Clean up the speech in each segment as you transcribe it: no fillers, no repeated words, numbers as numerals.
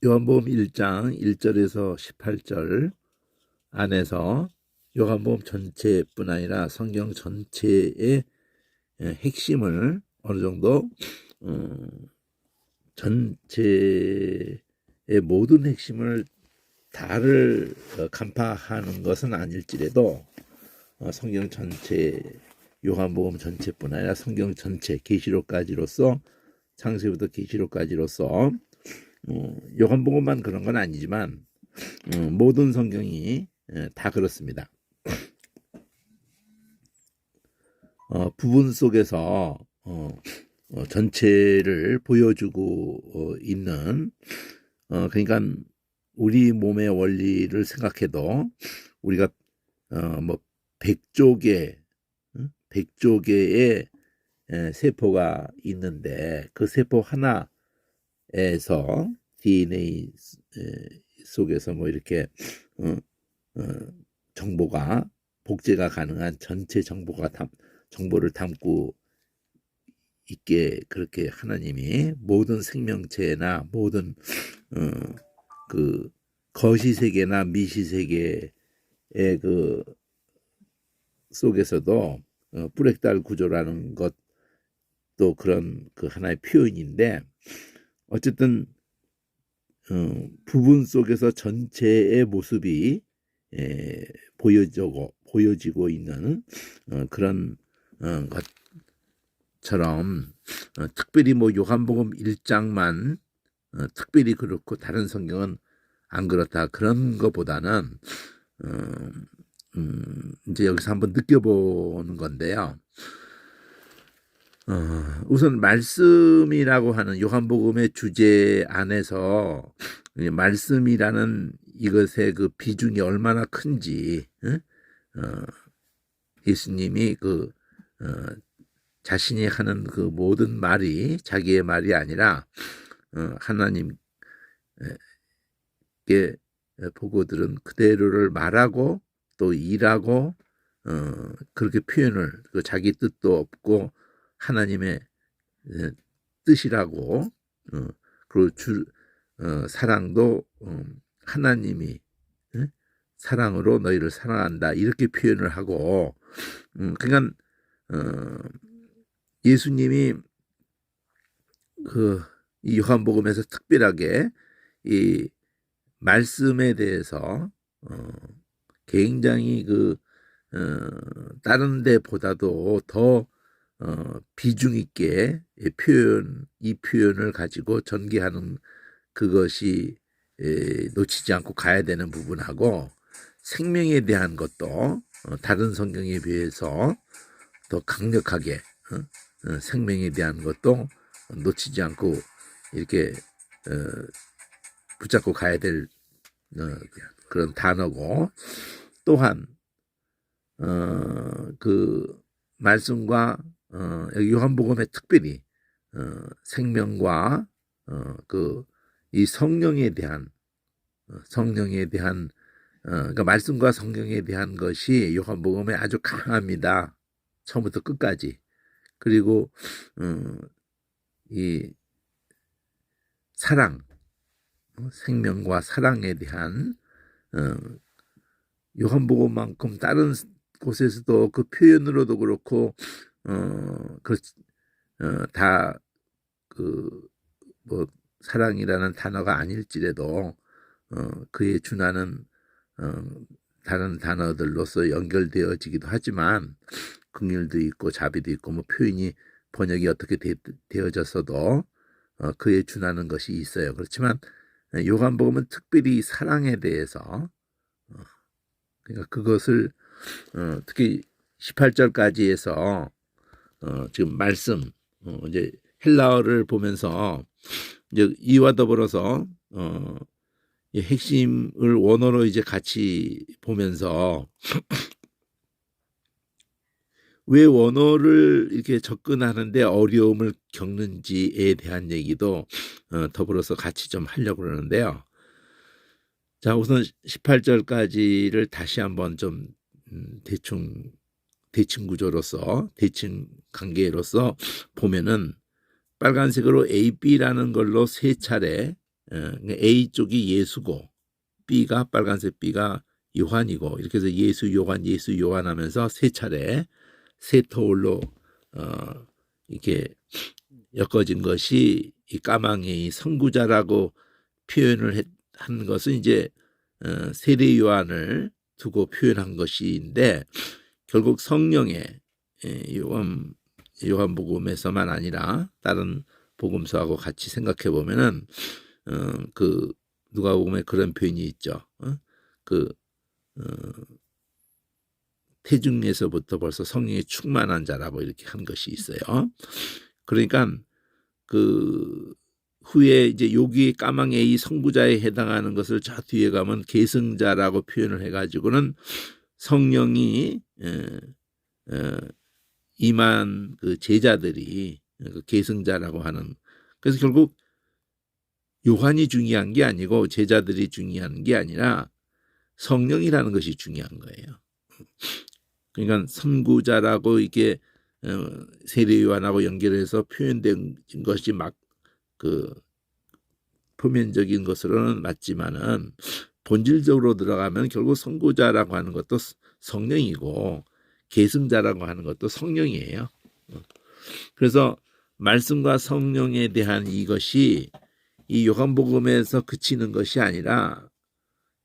요한복음 1장 1절에서 18절 안에서 요한복음 전체뿐 아니라 성경 전체의 핵심을 어느 정도 전체의 모든 핵심을 다를 간파하는 것은 아닐지라도 성경 전체, 요한복음 전체뿐 아니라 성경 전체 계시록까지로서, 창세부터 계시록까지로서 요한복음만 그런 건 아니지만 모든 성경이 다 그렇습니다. 부분 속에서 전체를 보여주고 있는, 그러니까 우리 몸의 원리를 생각해도 우리가 뭐 100조 개의 세포가 있는데 그 세포 하나에서 DNA 속에서 뭐 이렇게 정보가 복제가 가능한 전체 정보를 담고 있게, 그렇게 하나님이 모든 생명체나 모든 그 거시세계나 미시세계의 그 속에서도 뿌렉달 구조라는 것도 그런 그 하나의 표현인데, 어쨌든 부분 속에서 전체의 모습이 보여지고 있는 그런 것처럼, 특별히 뭐 요한복음 1장만 특별히 그렇고 다른 성경은 안 그렇다, 그런 것보다는 이제 여기서 한번 느껴보는 건데요. 우선 말씀이라고 하는 요한복음의 주제 안에서 말씀이라는 이것의 그 비중이 얼마나 큰지, 예수님이 그 자신이 하는 그 모든 말이 자기의 말이 아니라 하나님께 보고들은 그대로를 말하고 또 일하고, 그렇게 표현을, 자기 뜻도 없고 하나님의 뜻이라고, 그리고 사랑도 하나님이 사랑으로 너희를 사랑한다, 이렇게 표현을 하고, 그러니까 예수님이 이 요한복음에서 특별하게 이 말씀에 대해서 굉장히 다른 데보다도 더 비중 있게 이 표현을 가지고 전개하는, 그것이 놓치지 않고 가야 되는 부분하고, 생명에 대한 것도 다른 성경에 비해서 더 강력하게 생명에 대한 것도 놓치지 않고 이렇게 붙잡고 가야 될 그런 단어고, 또한 그 말씀과 요한복음에 특별히 생명과 이 성령에 대한 그러니까 말씀과 성령에 대한 것이 요한복음에 아주 강합니다. 처음부터 끝까지. 그리고 이 사랑, 생명과 사랑에 대한 요한복음만큼 다른 곳에서도 그 표현으로도 그렇고 다 뭐 사랑이라는 단어가 아닐지라도 그에 준하는 다른 단어들로서 연결되어지기도 하지만, 긍휼도 있고 자비도 있고 뭐 표현이 번역이 어떻게 되어졌어도 그에 준하는 것이 있어요. 그렇지만 요한복음은 특별히 사랑에 대해서, 그러니까 그것을 특히 18절까지 해서 지금 말씀, 이제 헬라어를 보면서 이제 이와 더불어서 이 핵심을 원어로 이제 같이 보면서 왜 원어를 이렇게 접근하는데 어려움을 겪는지에 대한 얘기도 더불어서 같이 좀 하려고 그러는데요. 자, 우선 18절까지를 다시 한번 좀 대충 구조로서, 대칭 관계로서 보면은 빨간색으로 A, B라는 걸로 세 차례 A 쪽이 예수고 B가 빨간색 B가 요한이고 이렇게 해서 예수 요한 하면서 세 차례 세 터울로 이렇게 엮어진 것이 이 까망의 선구자라고 표현을 한 것은 이제 세례 요한을 두고 표현한 것인데 결국 성령의 요한복음에서만 아니라 다른 복음서하고 같이 생각해 보면은 그 누가복음에 그런 표현이 있죠. 태중에서부터 벌써 성령에 충만한 자라고 이렇게 한 것이 있어요. 그러니까 그 후에 이제 여기 까망의 이 선구자에 해당하는 것을 저 뒤에 가면 계승자라고 표현을 해가지고는 성령이 임한 그 제자들이 그 계승자라고 하는, 그래서 결국 요한이 중요한 게 아니고 제자들이 중요한 게 아니라 성령이라는 것이 중요한 거예요. 그러니까 선구자라고 이게 세례 요한하고 연결해서 표현된 것이 막 그 표면적인 것으로는 맞지만은 본질적으로 들어가면 결국 선구자라고 하는 것도 성령이고 계승자라고 하는 것도 성령이에요. 그래서 말씀과 성령에 대한 이것이 이 요한복음에서 그치는 것이 아니라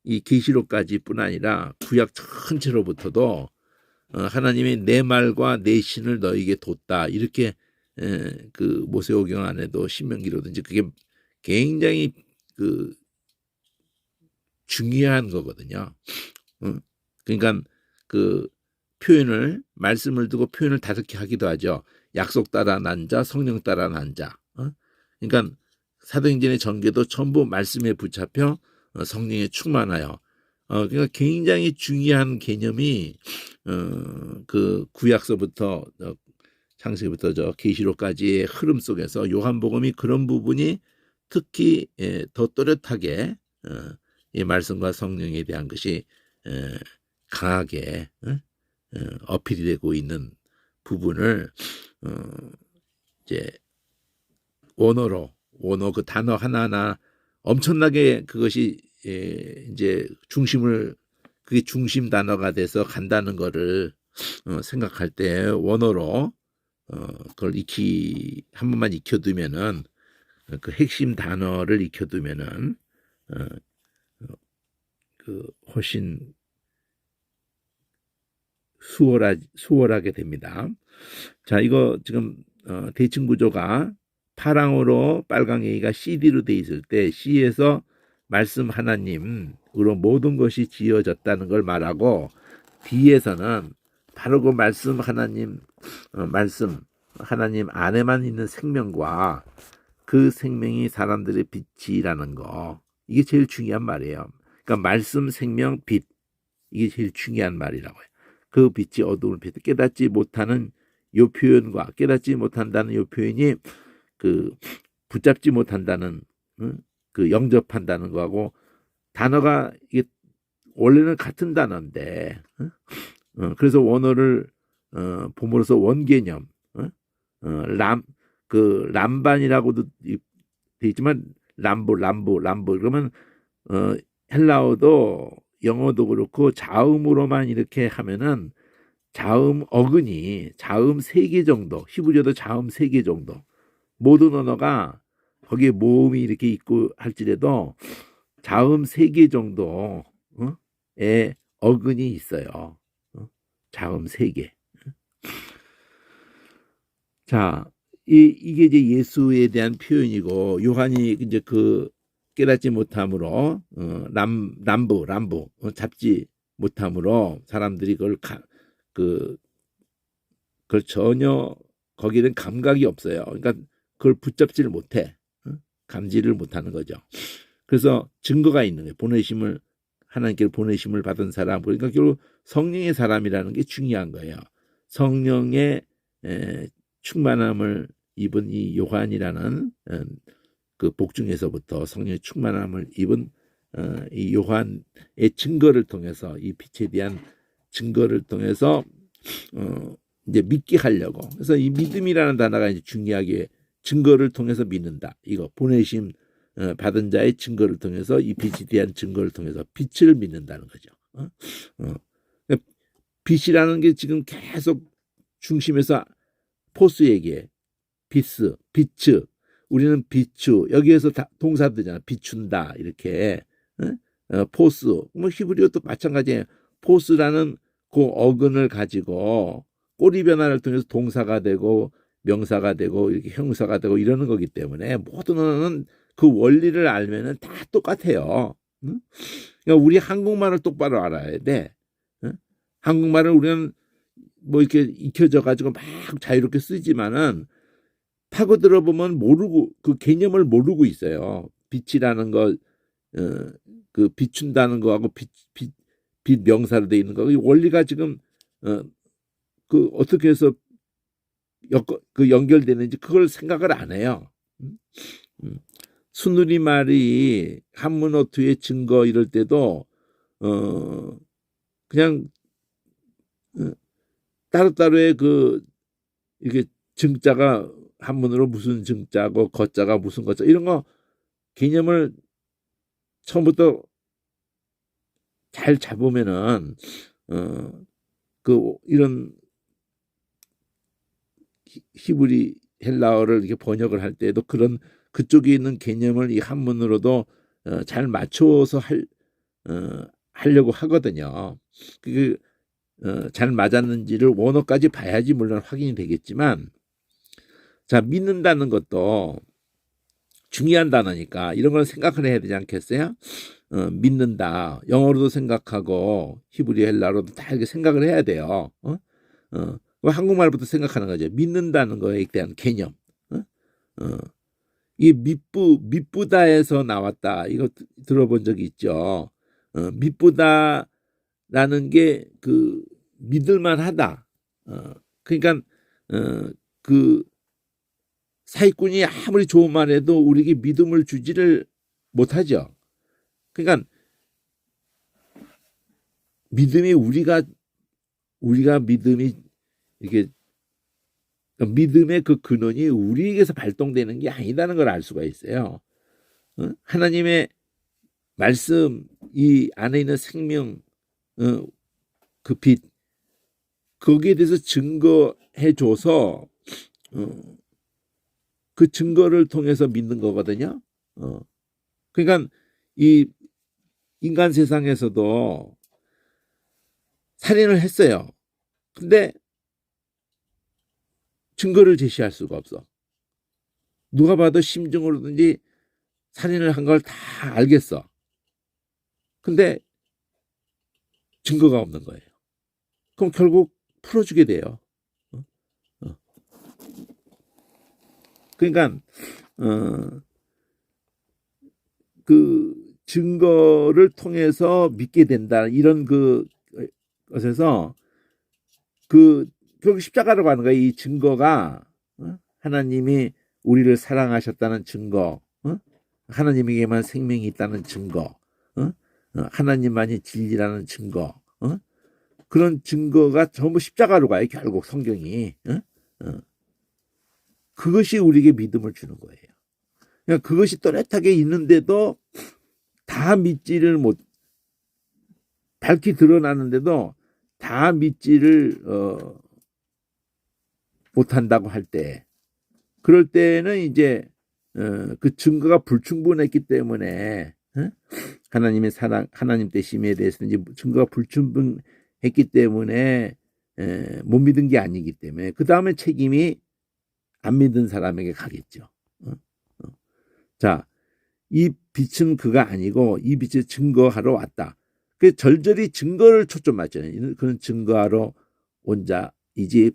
이 계시록까지뿐 아니라 구약 전체로부터도 하나님이 내 말과 내 신을 너에게 뒀다 이렇게 그 모세오경 안에도 신명기로든지 그게 굉장히 그 중요한 거거든요. 그러니까 그 표현을 말씀을 두고 표현을 다르게 하기도 하죠. 약속 따라 난 자, 성령 따라 난 자. 그러니까 사도행전의 전개도 전부 말씀에 붙잡혀 성령에 충만하여. 그러니까 굉장히 중요한 개념이 그 구약서부터 창세기부터 저 계시록까지의 흐름 속에서 요한복음이 그런 부분이 특히 더 또렷하게 이 말씀과 성령에 대한 것이 강하게 어필이 되고 있는 부분을 이제 원어 그 단어 하나하나 엄청나게 그것이 이제 그게 중심 단어가 돼서 간다는 거를 생각할 때 원어로 그걸 한 번만 익혀두면은 그 핵심 단어를 익혀두면은 그 훨씬 수월하게 됩니다. 자, 이거 지금 대칭 구조가 파랑으로 빨강 A가 CD로 돼 있을 때 C에서 말씀 하나님으로 모든 것이 지어졌다는 걸 말하고 D에서는 바로 그 말씀 하나님 안에만 있는 생명과 그 생명이 사람들의 빛이라는 거, 이게 제일 중요한 말이에요. 그러니까 말씀, 생명, 빛, 이게 제일 중요한 말이라고요. 그 빛이 어두움을 피해 깨닫지 못하는 요 표현과 깨닫지 못한다는 요 표현이 그 붙잡지 못한다는 그 영접한다는 거하고 단어가 이게 원래는 같은 단어인데 그래서 원어를 봄으로써 원개념 람반이라고도 돼 있지만 람보 그러면 헬라어도 영어도 그렇고 자음으로만 이렇게 하면은 자음 어근이 자음 3개 정도, 히브리어도 자음 3개 정도, 모든 언어가 거기에 모음이 이렇게 있고 할지라도 자음 3개 정도의 어근이 있어요. 자음 3개. 자, 이게 이제 예수에 대한 표현이고, 요한이 이제 그 깨닫지 못함으로 람부 잡지 못함으로 사람들이 그걸 전혀 거기는 감각이 없어요. 그러니까 그걸 붙잡지를 못해, 감지를 못하는 거죠. 그래서 증거가 있는 거예요. 하나님께로 보내심을 받은 사람, 그러니까 결국 성령의 사람이라는 게 중요한 거예요. 성령의 충만함을 입은 이 요한이라는 그 복중에서부터 성령의 충만함을 입은 이 요한의 증거를 통해서, 이 빛에 대한 증거를 통해서 이제 믿게 하려고. 그래서 이 믿음이라는 단어가 이제 중요하게 증거를 통해서 믿는다. 이거 보내심 받은 자의 증거를 통해서 이 빛에 대한 증거를 통해서 빛을 믿는다는 거죠. 그러니까 빛이라는 게 지금 계속 중심에서 포스 얘기해. 비스, 비츠. 우리는 비추. 여기에서 다 동사들이잖아. 비춘다. 이렇게. 포스. 뭐 히브리어도 마찬가지예요. 포스라는 그 어근을 가지고 꼬리 변화를 통해서 동사가 되고 명사가 되고 이렇게 형사가 되고 이러는 거기 때문에 모두는 그 원리를 알면은 다 똑같아요. 그러니까 우리 한국말을 똑바로 알아야 돼. 한국말을 우리는 뭐 이렇게 익혀져 가지고 막 자유롭게 쓰지만은 파고 들어보면 모르고 그 개념을 모르고 있어요. 빛이라는 거, 그 비춘다는 거하고 빛 명사로 돼 있는 거, 이 원리가 지금 그 어떻게 해서 그 연결되는지 그걸 생각을 안 해요. 순우리 말이 한문어투의 증거 이럴 때도 그냥 따로따로의 그 이렇게 증자가 한문으로 무슨 증자고 거자가 무슨 거자 이런 거 개념을 처음부터 잘 잡으면은 그 이런 히브리 헬라어를 이렇게 번역을 할 때도 그런 그쪽에 있는 개념을 이 한문으로도 잘 맞춰서 하려고 하거든요. 그게 잘 맞았는지를 원어까지 봐야지 물론 확인이 되겠지만, 자, 믿는다는 것도 중요한 단어니까 이런 걸 생각을 해야 되지 않겠어요? 믿는다. 영어로도 생각하고 히브리 헬라로도 다 이렇게 생각을 해야 돼요. 한국말부터 생각하는 거죠. 믿는다는 거에 대한 개념. 이 믿부다에서 나왔다. 이거 들어본 적이 있죠. 믿부다라는 게 그 믿을만하다. 그러니까 그 사기꾼이 아무리 좋은 말 해도 우리에게 믿음을 주지를 못하죠. 그러니까 믿음이 우리가 믿음이 이게 믿음의 그 근원이 우리에게서 발동되는 게 아니다는 걸 알 수가 있어요. 하나님의 말씀 이 안에 있는 생명 그 빛 거기에 대해서 증거해줘서 그 증거를 통해서 믿는 거거든요. 그러니까 이 인간 세상에서도 살인을 했어요. 근데 증거를 제시할 수가 없어. 누가 봐도 심증으로든지 살인을 한 걸 다 알겠어. 근데 증거가 없는 거예요. 그럼 결국 풀어주게 돼요. 그러니까 그 증거를 통해서 믿게 된다 이런 그 것에서 그 결국 십자가로 가는 거예요. 이 증거가 하나님이 우리를 사랑하셨다는 증거, 하나님에게만 생명이 있다는 증거, 하나님만이 진리라는 증거, 그런 증거가 전부 십자가로 가요. 결국 성경이. 그것이 우리에게 믿음을 주는 거예요. 그러니까 그것이 또렷하게 있는데도 다 믿지를 밝히 드러나는데도 다 믿지를 못한다고 할 때, 그럴 때는 이제 그 증거가 불충분했기 때문에 하나님의 사랑, 하나님 되심에 대해서는 이제 증거가 불충분했기 때문에 못 믿은 게 아니기 때문에 그 다음에 책임이 안 믿은 사람에게 가겠죠. 자, 이 빛은 그가 아니고 이 빛을 증거하러 왔다. 그 절절히 증거를 초점 맞잖아요. 그런 증거하러 온 자이지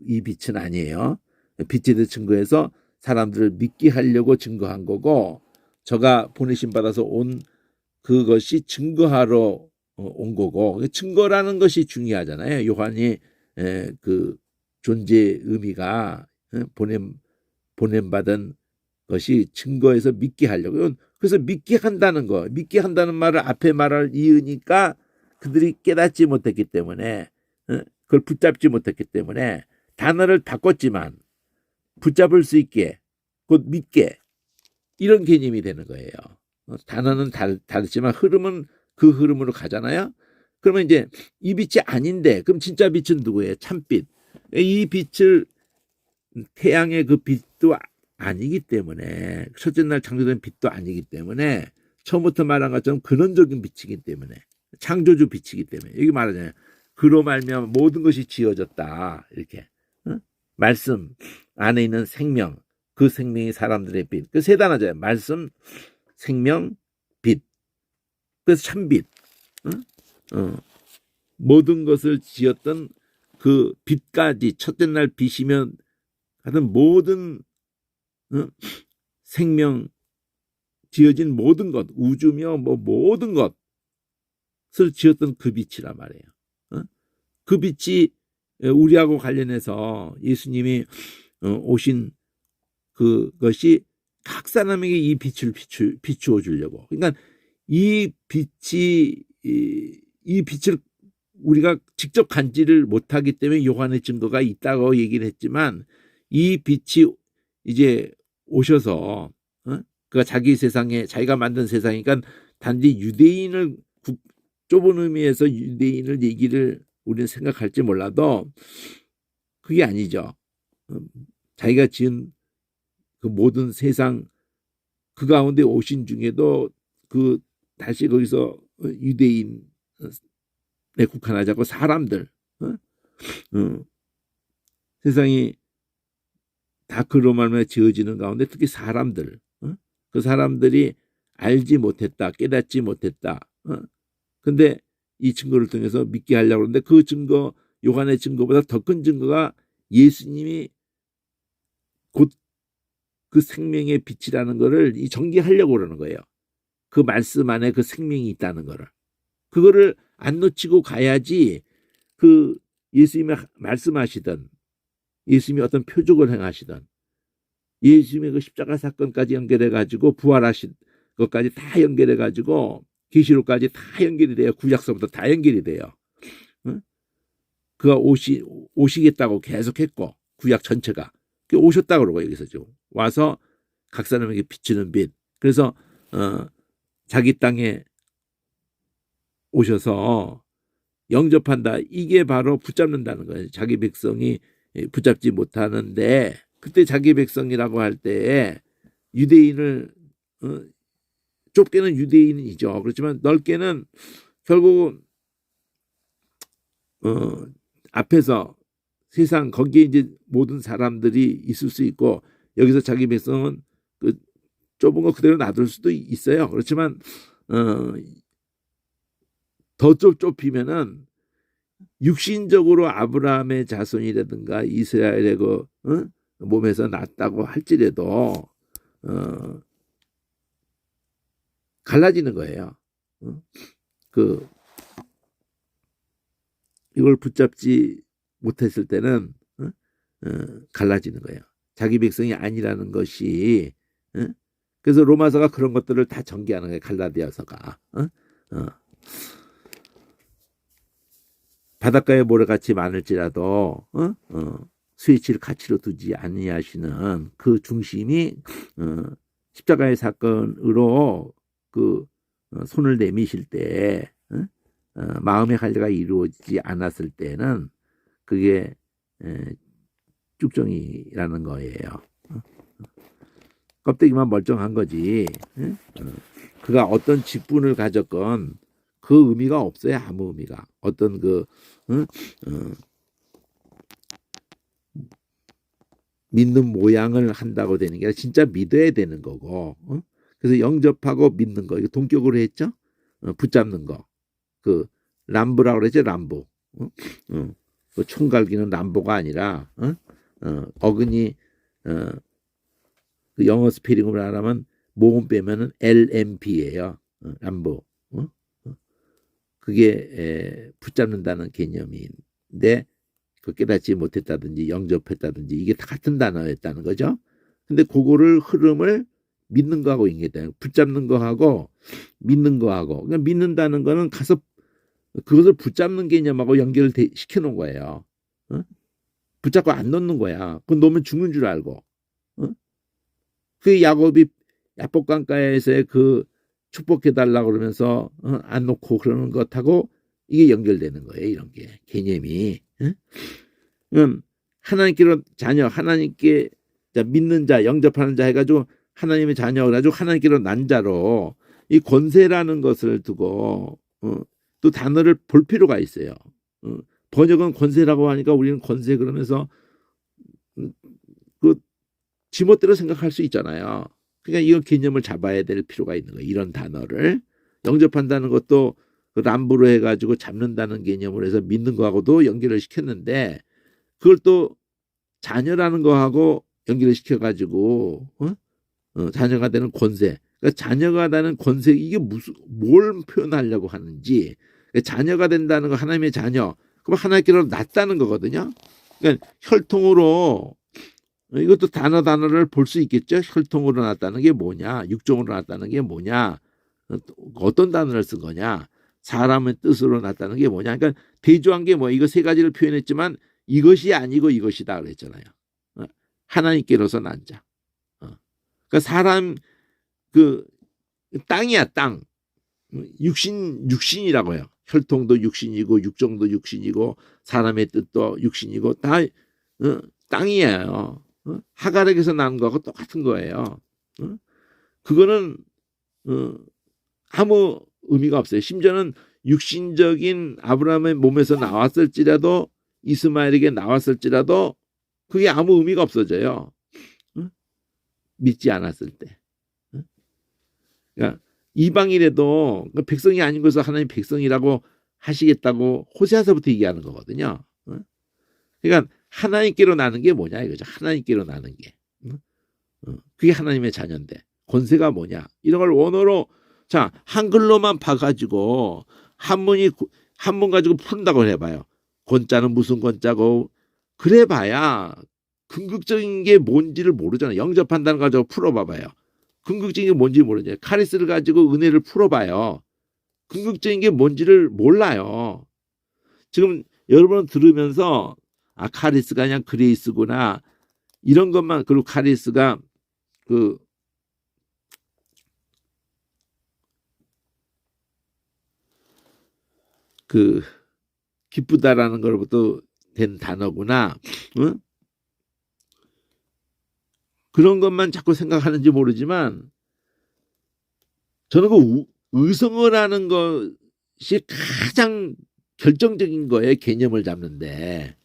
이 빛은 아니에요. 빛에 대해 증거해서 사람들을 믿게 하려고 증거한 거고, 저가 보내심 받아서 온 그것이 증거하러 온 거고, 증거라는 것이 중요하잖아요. 요한이 그 존재의 의미가 보냄 받은 것이 증거해서 믿게 하려고. 그래서 믿게 한다는 거, 믿게 한다는 말을 앞에 말을 이으니까 그들이 깨닫지 못했기 때문에, 그걸 붙잡지 못했기 때문에 단어를 바꿨지만 붙잡을 수 있게, 곧 믿게, 이런 개념이 되는 거예요. 단어는 다르지만 흐름은 그 흐름으로 가잖아요. 그러면 이제 이 빛이 아닌데 그럼 진짜 빛은 누구예요? 참빛. 이 빛을 태양의 그 빛도 아니기 때문에 첫째 날 창조된 빛도 아니기 때문에 처음부터 말한 것처럼 근원적인 빛이기 때문에 창조주 빛이기 때문에 여기 말하잖아요. 그로 말미암아 모든 것이 지어졌다. 이렇게 말씀 안에 있는 생명 그 생명이 사람들의 빛. 그 세 단어잖아요. 말씀, 생명, 빛. 그래서 참빛. 모든 것을 지었던 그 빛까지 첫째 날 빛이면 하여튼 모든 생명 지어진 모든 것 우주며 뭐 모든 것을 지었던 그 빛이란 말이에요. 그 빛이 우리하고 관련해서 예수님이 오신 그것이 각 사람에게 이 빛을 비추어 주려고. 그러니까 이 빛을 우리가 직접 간지를 못하기 때문에 요한의 증거가 있다고 얘기를 했지만 이 빛이 이제 오셔서 그가 자기 세상에 자기가 만든 세상이니까 단지 유대인을 좁은 의미에서 유대인을 얘기를 우리는 생각할지 몰라도 그게 아니죠. 자기가 지은 그 모든 세상 그 가운데 오신 중에도 그 다시 거기서 유대인에 국한하자고 사람들 세상이 다 그로 말미암아 지어지는 가운데 특히 사람들 그 사람들이 알지 못했다 깨닫지 못했다 근데 이 증거를 통해서 믿게 하려고 하는데 그 증거 요한의 증거보다 더 큰 증거가 예수님이 곧 그 생명의 빛이라는 것을 전개하려고 그러는 거예요. 그 말씀 안에 그 생명이 있다는 거를. 그거를 안 놓치고 가야지 그 예수님이 말씀하시던 예수님이 어떤 표적을 행하시던 예수님의 그 십자가 사건까지 연결해가지고 부활하신 것까지 다 연결해가지고 계시록까지 다 연결이 돼요. 구약서부터 다 연결이 돼요. 그가 오시겠다고 계속했고 구약 전체가 오셨다고 그러고 여기서 좀 와서 각 사람에게 비추는 빛. 그래서 자기 땅에 오셔서 영접한다. 이게 바로 붙잡는다는 거예요. 자기 백성이 붙잡지 못하는데 그때 자기 백성이라고 할 때에 유대인을 좁게는 유대인이죠. 그렇지만 넓게는 결국은 앞에서 세상 거기에 이제 모든 사람들이 있을 수 있고 여기서 자기 백성은 그 좁은 거 그대로 놔둘 수도 있어요. 그렇지만 더 좁히면은 육신적으로 아브라함의 자손이라든가 이스라엘의 그 몸에서 났다고 할지라도 갈라지는 거예요. 그 이걸 붙잡지 못했을 때는 갈라지는 거예요. 자기 백성이 아니라는 것이 그래서 로마서가 그런 것들을 다 전개하는 거예요. 갈라디아서가 바닷가에 모래같이 많을지라도 스위치를 가치로 두지 아니하시는 그 중심이 십자가의 사건으로 그 손을 내미실 때 마음의 관리가 이루어지지 않았을 때는 그게 쭉정이라는 거예요. 껍데기만 멀쩡한 거지. 그가 어떤 직분을 가졌건 그 의미가 없어요. 아무 의미가. 어떤 그 믿는 모양을 한다고 되는 게 아니라 진짜 믿어야 되는 거고. 그래서 영접하고 믿는 거. 이거 동격으로 했죠. 붙잡는 거. 그 람보라고 그랬죠. 람보. 그 총갈기는 람보가 아니라 어근이 그 영어 스페링으로 하면 모음 빼면은 LMB예요. 람보. 그게 붙잡는다는 개념인데 그 깨닫지 못했다든지 영접했다든지 이게 다 같은 단어였다는 거죠. 근데 그거를 흐름을 믿는 거하고 연결돼요. 붙잡는 거하고 믿는 거하고 그러니까 믿는다는 거는 가서 그것을 붙잡는 개념하고 연결을 시켜놓은 거예요. 붙잡고 안 놓는 거야. 그건 놓으면 죽는 줄 알고. 그 야곱이 야복강가에서의 그 축복해달라고 그러면서 안 놓고 그러는 것하고 이게 연결되는 거예요. 이런 게 개념이. 하나님께로 자녀, 하나님께 믿는 자, 영접하는 자 해가지고 하나님의 자녀 그래가지고 하나님께로 난 자로 이 권세라는 것을 두고 또 단어를 볼 필요가 있어요. 번역은 권세라고 하니까 우리는 권세 그러면서 그 지멋대로 생각할 수 있잖아요. 그러니까 이런 개념을 잡아야 될 필요가 있는 거예요. 이런 단어를 영접한다는 것도 그 람부로 해가지고 잡는다는 개념으로 해서 믿는 거하고도 연결을 시켰는데 그걸 또 자녀라는 거하고 연결을 시켜가지고 자녀가 되는 권세. 그러니까 자녀가 되는 권세 이게 무슨 뭘 표현하려고 하는지 그러니까 자녀가 된다는 거 하나님의 자녀. 그럼 하나님께로 낳다는 거거든요. 그러니까 혈통으로 이것도 단어를 볼 수 있겠죠. 혈통으로 낳았다는 게 뭐냐, 육종으로 낳았다는 게 뭐냐, 어떤 단어를 쓴 거냐, 사람의 뜻으로 낳았다는 게 뭐냐. 그러니까 대조한 게 뭐 이거 세 가지를 표현했지만 이것이 아니고 이것이다 그랬잖아요. 하나님께로서 난 자. 그러니까 사람 그 땅이야 땅. 육신이라고 해요. 혈통도 육신이고 육종도 육신이고 사람의 뜻도 육신이고 다 땅이에요. 하갈에게서 난 거하고 똑같은 거예요. 그거는 아무 의미가 없어요. 심지어는 육신적인 아브라함의 몸에서 나왔을지라도 이스마엘에게 나왔을지라도 그게 아무 의미가 없어져요. 믿지 않았을 때. 그러니까 이방인에도 백성이 아닌 것을 하나님 백성이라고 하시겠다고 호세아서부터 얘기하는 거거든요. 그러니까 하나님께로 나는 게 뭐냐 이거죠. 하나님께로 나는 게. 그게 하나님의 자녀인데 권세가 뭐냐 이런 걸 원어로 자 한글로만 봐가지고 한문 가지고 푼다고 해봐요. 권자는 무슨 권자고 그래봐야 궁극적인 게 뭔지를 모르잖아요. 영접한다는 거 가지고 풀어봐봐요. 궁극적인 게 뭔지 모르죠. 카리스를 가지고 은혜를 풀어봐요. 궁극적인 게 뭔지를 몰라요. 지금 여러분 들으면서 아 카리스가 그냥 그레이스구나 이런 것만 그리고 카리스가 그 기쁘다라는 걸부터 된 단어구나. 응? 그런 것만 자꾸 생각하는지 모르지만 저는 그 의성을 하는 것이 가장 결정적인 거예요. 개념을 잡는데.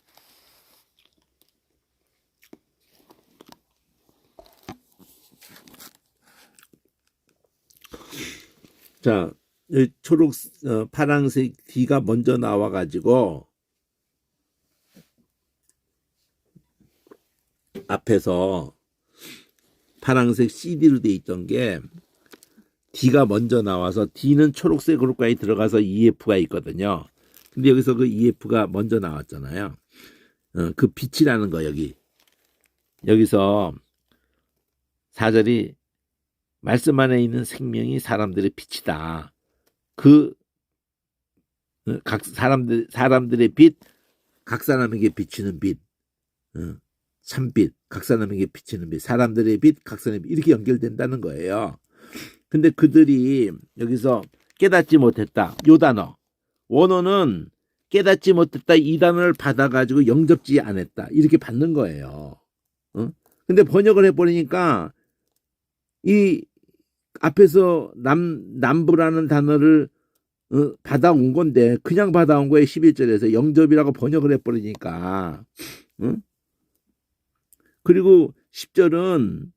자, 초록, 파란색 D가 먼저 나와가지고 앞에서 파란색 CD로 돼 있던 게 D가 먼저 나와서 D는 초록색 그룹까지 들어가서 EF가 있거든요. 근데 여기서 그 EF가 먼저 나왔잖아요. 그 빛이라는 거 여기서 4절이 말씀 안에 있는 생명이 사람들의 빛이다. 각 사람들의 빛, 각 사람에게 비추는 빛, 참빛, 각 사람에게 비추는 빛, 사람들의 빛, 각 사람의 빛 이렇게 연결된다는 거예요. 근데 그들이 여기서 깨닫지 못했다. 요 단어. 원어는 깨닫지 못했다. 이 단어를 받아가지고 영접지 않았다. 이렇게 받는 거예요. 근데 번역을 해버리니까 이 앞에서 남부라는 단어를 받아온 건데 그냥 받아온 거에 11절에서 영접이라고 번역을 해버리니까 그리고 10절은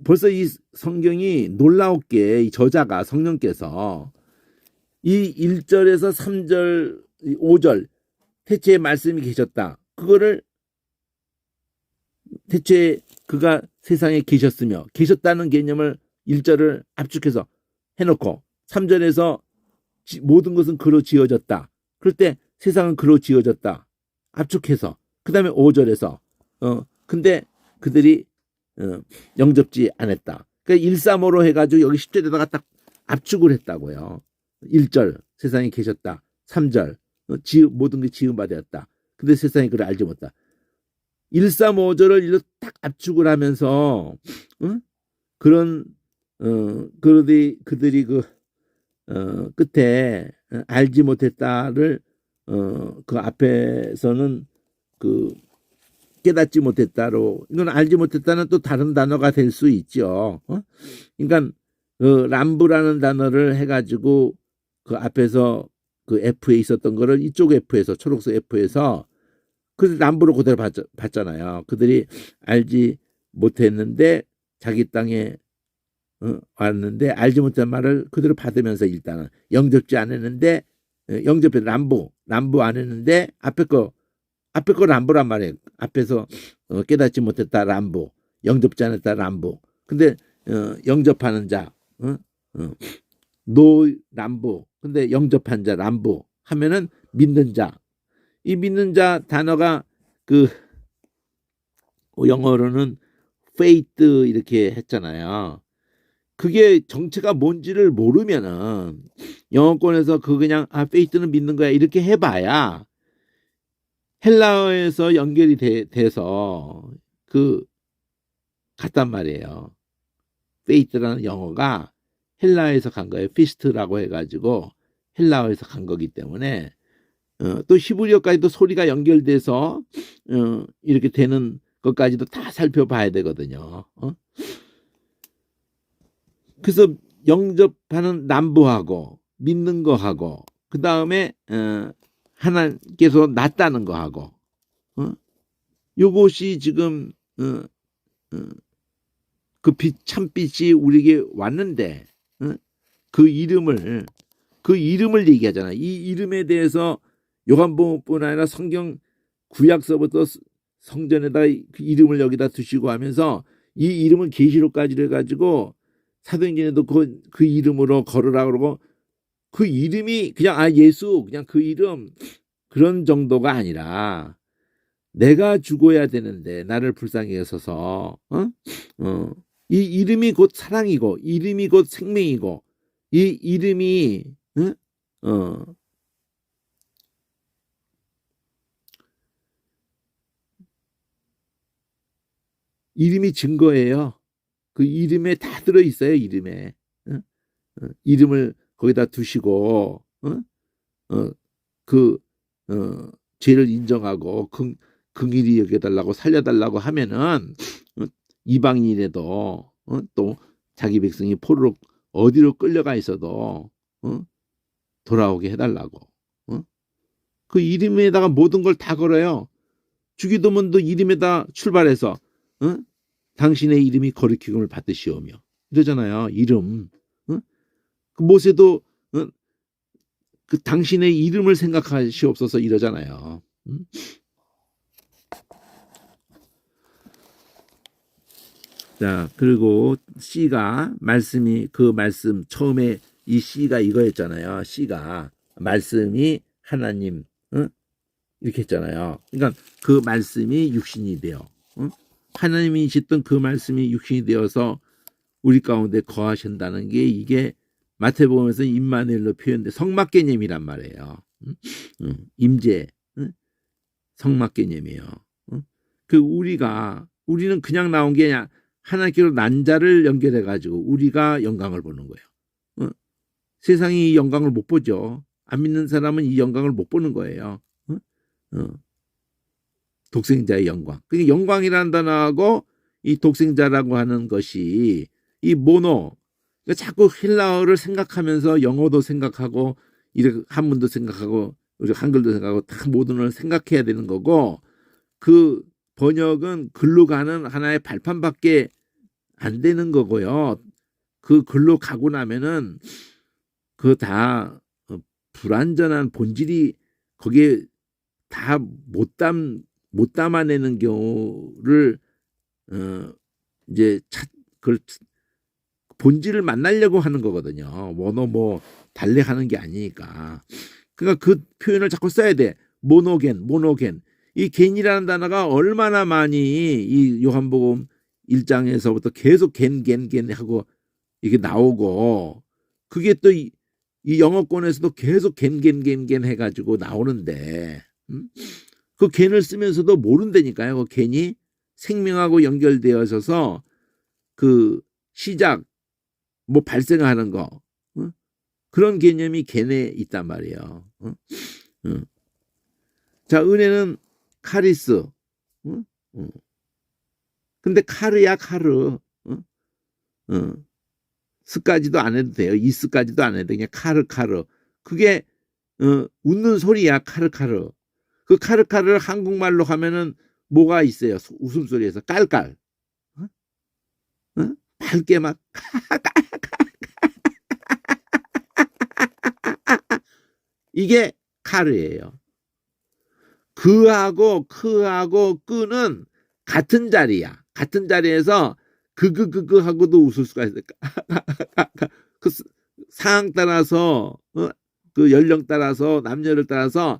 벌써 이 성경이 놀라웠게 이 저자가 성령께서 이 1절에서 3절 5절 태초에 말씀이 계셨다. 그거를 태초에 그가 세상에 계셨다는 개념을 1절을 압축해서 해놓고 3절에서 모든 것은 그로 지어졌다. 그럴 때 세상은 그로 지어졌다. 압축해서 그 다음에 5절에서 근데 그들이 영접지 않았다. 그러니까 135로 해가지고 여기 10절에다가 딱 압축을 했다고요. 1절 세상에 계셨다. 3절 모든 게 지음받았다. 근데 세상이 그를 알지 못했다. 135절을 딱 압축을 하면서 그런 그들이 그 끝에 알지 못했다를 그 앞에서는 그 깨닫지 못했다로, 이건 알지 못했다는 또 다른 단어가 될 수 있죠. 그러니까 그 람브라는 단어를 해가지고 그 앞에서 그 F에 있었던 거를 이쪽 F에서, 초록색 F에서 그 람브로 그대로 봤잖아요. 그들이 알지 못했는데 자기 땅에 왔는데 알지 못한 말을 그대로 받으면서 일단은 영접지 않았는데, 영접해 람브 안 했는데 앞에 거 람브란 말이에요. 앞에서 깨닫지 못했다 람브, 영접지 않았다 람브. 근데 영접하는 자, 노 람브. 근데 영접한 자 람브 하면은 믿는 자. 이 믿는 자 단어가 그 영어로는 faith 이렇게 했잖아요. 그게 정체가 뭔지를 모르면은 영어권에서 그 그냥 faith는 믿는 거야 이렇게 해봐야 헬라어에서 연결이 돼서 그 같단 말이에요. faith라는 영어가 헬라어에서 간 거예요. 피스트라고 해가지고 헬라어에서 간 거기 때문에 또 히브리어까지도 소리가 연결돼서 이렇게 되는 것까지도 다 살펴봐야 되거든요. 그래서 영접하는 남부하고 믿는 거하고 그 다음에 하나님께서 낫다는 거하고 요것이 지금 그 참빛이 우리에게 왔는데 그 이름을 얘기하잖아요. 이 이름에 대해서 요한복음뿐 아니라 성경 구약서부터 성전에다 그 이름을 여기다 두시고 하면서 이 이름은 계시록까지 해가지고 사도행전에도 그 이름으로 걸으라 그러고, 그 이름이 그냥 예수 그냥 그 이름 그런 정도가 아니라 내가 죽어야 되는데 나를 불쌍히 여서서 이 이름이 곧 사랑이고 이름이 곧 생명이고 이 이름이 이름이 증거예요. 그 이름에 다 들어 있어요. 이름에 이름을 거기다 두시고 그 죄를 인정하고 긍휼히 여겨달라고 살려달라고 하면은 이방인에도 또 자기 백성이 포로로 어디로 끌려가 있어도 돌아오게 해달라고 그 이름에다가 모든 걸 다 걸어요. 주기도문도 이름에다 출발해서 당신의 이름이 거룩히금을 받으시오며 이러잖아요. 이름. 그 모세도 그 당신의 이름을 생각하시옵소서 이러잖아요. 자, 그리고 C가 말씀이 그 말씀 처음에 이 C가 이거였잖아요. C가 말씀이 하나님 이렇게 했잖아요. 그러니까 그 말씀이 육신이 되어 하나님이 짓던 그 말씀이 육신이 되어서 우리 가운데 거하신다는 게 이게 마태복음에서 임마누엘로 표현돼 성막 개념이란 말이에요. 임재 성막 개념이에요. 그 우리는 그냥 나온 게 아니라 하나님께로 난 자를 연결해 가지고 우리가 영광을 보는 거예요. 세상이 이 영광을 못 보죠. 안 믿는 사람은 이 영광을 못 보는 거예요. 독생자의 영광. 그러니까 영광이라는 단어하고 이 독생자라고 하는 것이 이 모노. 그러니까 자꾸 헬라어를 생각하면서 영어도 생각하고 이렇게 한문도 생각하고 우리 한글도 생각하고 다 모든 걸 생각해야 되는 거고, 그 번역은 글로 가는 하나의 발판밖에 안 되는 거고요. 그 글로 가고 나면은 그 다 불완전한 본질이 거기에 다 못 담아내는 경우를 이제 그걸 본질을 만나려고 하는 거거든요. 뭐 달래하는 게 아니니까. 그러니까 그 표현을 자꾸 써야 돼. 모노겐. 이 겐이라는 단어가 얼마나 많이 이 요한복음 1장에서부터 계속 겐 하고 이게 나오고, 그게 또 이 영어권에서도 계속 겐 해가지고 나오는데 그 겐을 쓰면서도 모른다니까요. 그 겐이 생명하고 연결되어 있어서 그 시작, 뭐 발생하는 거, 그런 개념이 겐에 있단 말이에요. 자, 은혜는 카리스. 근데 카르야, 카르. 스까지도 안 해도 돼요. 이스까지도 안 해도 돼. 그냥 카르, 카르. 그게, 웃는 소리야, 카르, 카르. 그 카르, 카르를 한국말로 하면은 뭐가 있어요? 웃음소리에서 깔깔. 밝게 막, 이게 카르예요. 그하고 크하고 끄는 같은 자리야. 같은 자리에서 그그 하고도 웃을 수가 있어요. 그 상황 따라서 그 연령 따라서 남녀를 따라서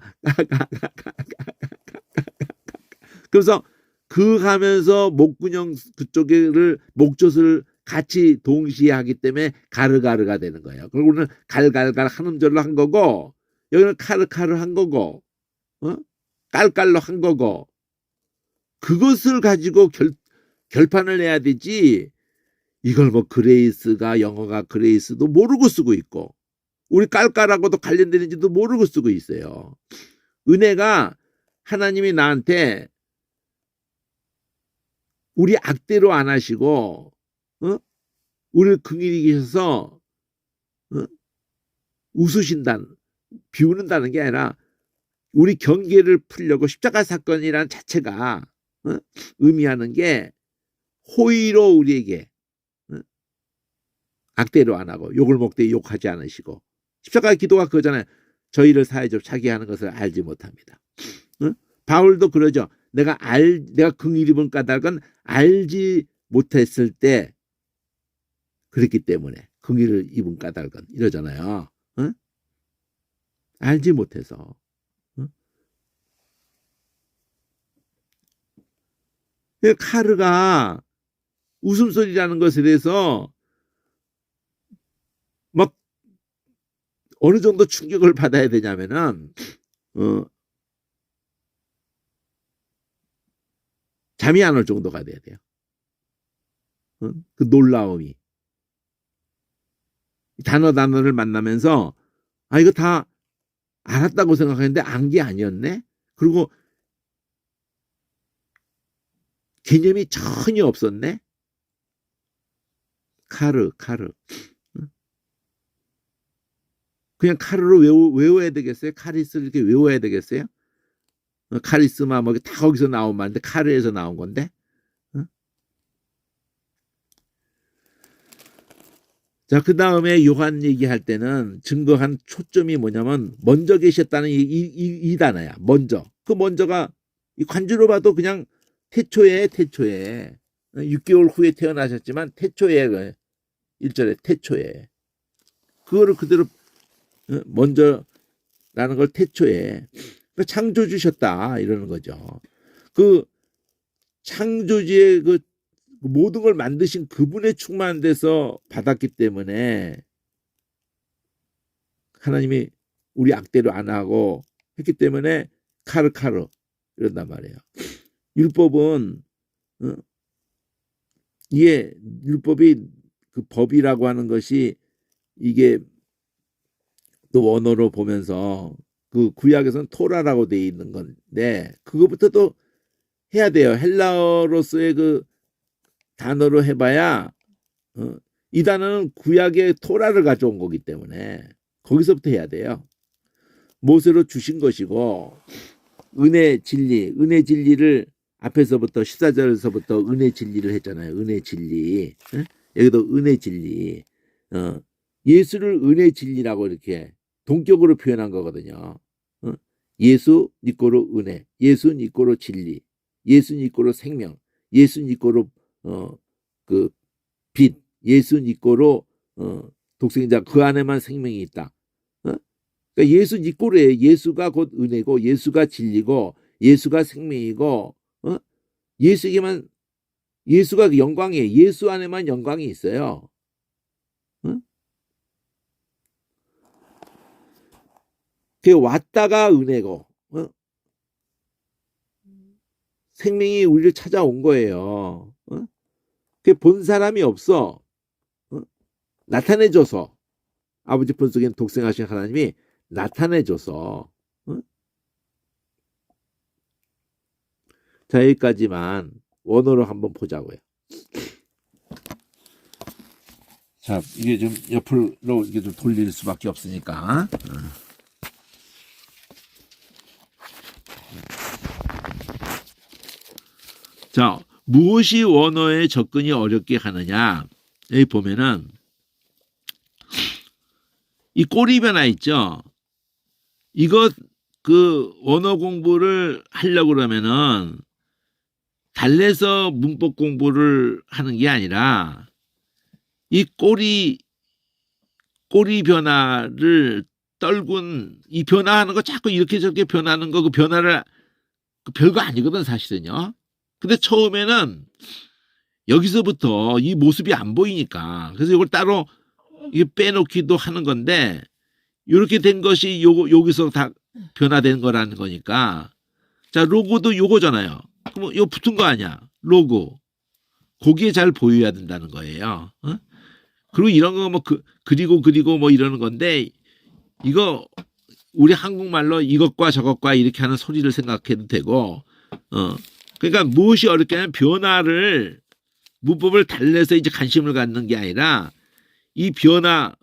그래서 그 하면서 목근형 그쪽을 목젖을 같이 동시에 하기 때문에 가르가르가 되는 거예요. 그리고는 갈갈갈 한 음절로 한 거고 여기는 카르카르 한 거고 깔깔로 한 거고 그것을 가지고 결판을 내야 되지. 이걸 뭐 그레이스가 영어가 그레이스도 모르고 쓰고 있고 우리 깔깔하고도 관련되는지도 모르고 쓰고 있어요. 은혜가 하나님이 나한테 우리 악대로 안 하시고 우리를 긍휼히 계셔서 웃으신다는 비우는다는 게 아니라 우리 경계를 풀려고 십자가 사건이라는 자체가 의미하는 게 호의로 우리에게 악대로 안 하고 욕을 먹되 욕하지 않으시고 십자가 기도가 그거잖아요. 저희를 사해줘 자기 하는 것을 알지 못합니다. 바울도 그러죠. 내가 긍휼 입은 까닭은 알지 못했을 때 그랬기 때문에 긍휼을 입은 까닭은 이러잖아요. 알지 못해서. 카르가 웃음소리라는 것에 대해서 막 어느 정도 충격을 받아야 되냐면은 잠이 안 올 정도가 돼야 돼요. 그 놀라움이 단어를 만나면서 아 이거 다 알았다고 생각했는데 안 게 아니었네. 그리고 개념이 전혀 없었네. 카르. 그냥 카르로 외워야 되겠어요? 카리스를 이렇게 외워야 되겠어요? 카리스마 뭐 다 거기서 나온 말인데 카르에서 나온 건데. 자, 그 다음에 요한 얘기할 때는 증거한 초점이 뭐냐면 먼저 계셨다는 이 단어야. 먼저. 그 먼저가 이 관주로 봐도 그냥 태초에 6개월 후에 태어나셨지만 태초에 1절에 태초에 그거를 그대로 먼저라는 걸 태초에 창조주셨다 이러는 거죠. 그 창조주의 그 모든 걸 만드신 그분의 충만한 데서 받았기 때문에 하나님이 우리 악대로 안 하고 했기 때문에 카르카르 이런단 말이에요. 율법은 이게 율법이 그 법이라고 하는 것이 이게 또 원어로 보면서 그 구약에서는 토라라고 돼 있는 건데 그거부터 또 해야 돼요. 헬라어로서의 그 단어로 해봐야 이 단어는 구약의 토라를 가져온 거기 때문에 거기서부터 해야 돼요. 모세로 주신 것이고 은혜 진리를 앞에서부터 14절에서부터 은혜 진리를 했잖아요. 은혜 진리. 여기도 은혜 진리. 예수를 은혜 진리라고 이렇게 동격으로 표현한 거거든요. 예수 니꼬로 은혜, 예수 니꼬로 진리, 예수 니꼬로 생명, 예수 니꼬로 그 빛, 예수 니꼬로 독생자 그 안에만 생명이 있다. 그러니까 예수 니꼬로에 예수가 곧 은혜고 예수가 진리고 예수가 생명이고 예수에게만 예수가 영광이에요. 예수 안에만 영광이 있어요. 그 왔다가 은혜고 생명이 우리를 찾아온 거예요. 그 본 사람이 없어. 나타내줘서. 아버지 품속엔 독생하신 하나님이 나타내줘서. 자, 여기까지만 원어로 한번 보자고요. 자, 이게 좀 옆으로 이게 좀 돌릴 수밖에 없으니까. 자, 무엇이 원어에 접근이 어렵게 하느냐? 여기 보면은 이 꼬리 변화 있죠? 이거 그 원어 공부를 하려고 그러면은 달래서 문법 공부를 하는 게 아니라 이 꼬리 변화를 떨군 이 변화하는 거 자꾸 이렇게 저렇게 변하는 거 그 변화를 그 별거 아니거든 사실은요. 근데 처음에는 여기서부터 이 모습이 안 보이니까 그래서 이걸 따로 이게 빼놓기도 하는 건데 이렇게 된 것이 여기서 다 변화된 거라는 거니까 자 로고도 요거잖아요. 그럼 요 붙은 거 아니야 로고 거기에 잘 보여야 된다는 거예요. 그리고 이런 거 뭐 그리고 뭐 이러는 건데 이거 우리 한국말로 이것과 저것과 이렇게 하는 소리를 생각해도 되고 그러니까 무엇이 어렵게 하면 변화를 문법을 달래서 이제 관심을 갖는 게 아니라 이 변화가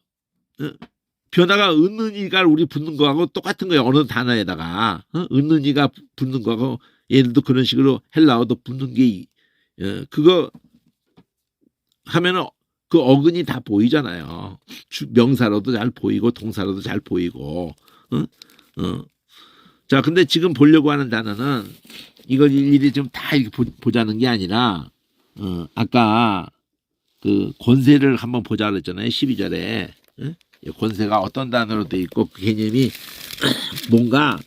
은은이가 우리 붙는 거하고 똑같은 거예요. 어느 단어에다가 은은이가 붙는 거하고 예를 들어 그런 식으로 헬라어도 붙는 게 그거 하면은 그 어근이 다 보이잖아요. 명사로도 잘 보이고 동사로도 잘 보이고. 자, 근데 지금 보려고 하는 단어는 이걸 일일이 좀 다 이렇게 보자는 게 아니라 아까 그 권세를 한번 보자 그랬잖아요. 12절에 권세가 어떤 단어로 돼 있고 그 개념이 뭔가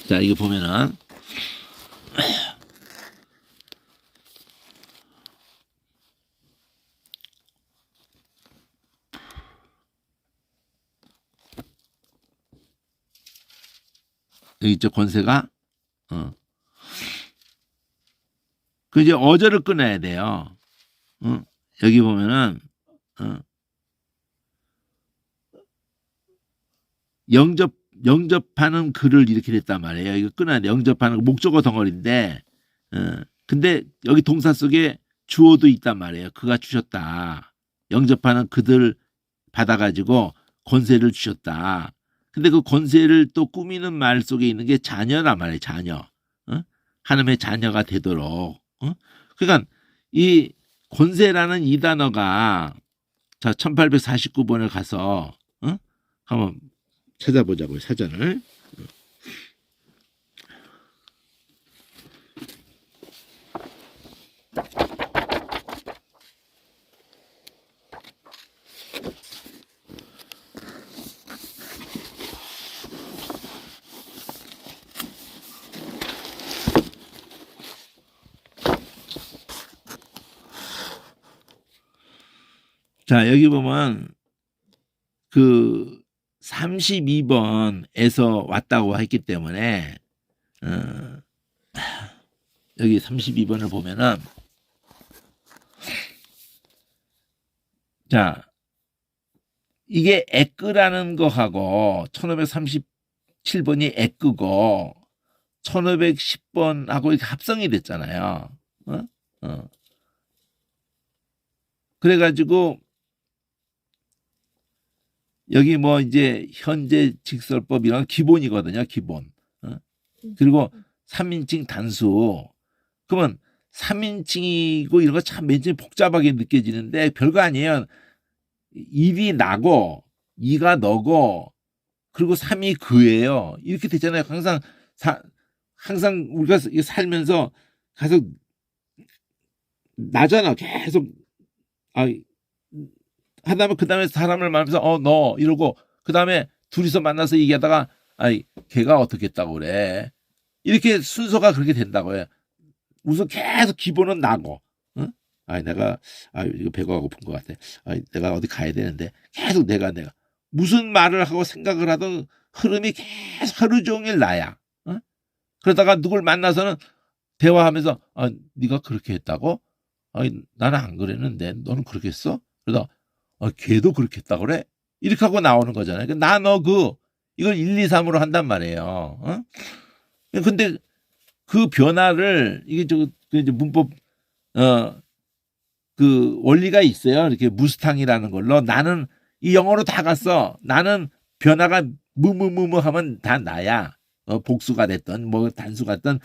자 이거 보면은 여기 있죠 권세가 그 이제 어절을 끊어야 돼요. 여기 보면은 영접하는 글을 이렇게 됐단 말이에요. 이거 끊어야 돼. 영접하는 목적어 덩어리인데 근데 여기 동사 속에 주어도 있단 말이에요. 그가 주셨다. 영접하는 그들 받아가지고 권세를 주셨다. 근데 그 권세를 또 꾸미는 말 속에 있는 게 자녀란 말이에요. 자녀. 하나님의 자녀가 되도록. 그러니까 이 권세라는 이 단어가 자 1849번을 가서 한번 찾아보자고요. 사전을. 자, 여기 보면 그 32번에서 왔다고 했기 때문에 여기 32번을 보면은 자 이게 에끄라는 거하고 1537번이 에끄고 1510번하고 이렇게 합성이 됐잖아요. 그래가지고 여기 뭐 이제 현재 직설법 이런 기본이거든요. 기본. 그리고 3인칭 단수. 그러면 3인칭이고 이런 거 참 맨 처음에 복잡하게 느껴지는데 별거 아니에요. 1이 나고 2가 너고 그리고 3이 그예요. 이렇게 되잖아요. 항상 우리가 살면서 계속 나잖아. 계속 하다면 그 다음에 사람을 만나면서 너 이러고 그 다음에 둘이서 만나서 얘기하다가 걔가 어떻게 했다고 그래. 이렇게 순서가 그렇게 된다고요. 우선 계속 기본은 나고 내가 이거 배가 고픈 것 같아. 내가 어디 가야 되는데 계속 내가 무슨 말을 하고 생각을 하던 흐름이 계속 하루 종일 나야. 그러다가 누굴 만나서는 대화하면서 네가 그렇게 했다고? 나는 안 그랬는데 너는 그렇게 했어? 그러다 걔도 그렇게 했다고 그래? 이렇게 하고 나오는 거잖아요. 나 너 이걸 1, 2, 3으로 한단 말이에요. 어? 근데 그 변화를 이게 이제 문법 그 원리가 있어요. 이렇게 무스탕이라는 걸로 나는 이 영어로 다 갔어. 나는 변화가 무무무무 하면 다 나야. 복수가 됐던 뭐 단수가 됐던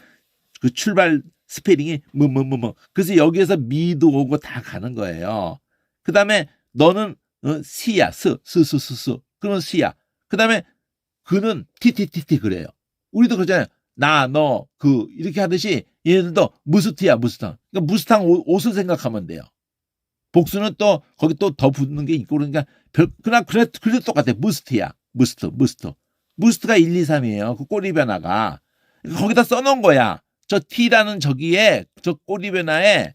그 출발 스페링이 무무무무. 그래서 여기에서 미도 오고 다 가는 거예요. 그다음에 너는 시야 스스스스 그러면 시야. 그다음에 그는 티티티티 그래요. 우리도 그러잖아요. 나, 너, 이렇게 하듯이 얘네들도 무스티야 무스탕. 그러니까 무스탕 옷을 생각하면 돼요. 복수는 또 거기 또 더 붙는 게 있고 그러니까 그래도 똑같아. 무스트야. 무스트가 1, 2, 3이에요. 그 꼬리 변화가. 거기다 써놓은 거야. 저 T라는 저기에 저 꼬리 변화에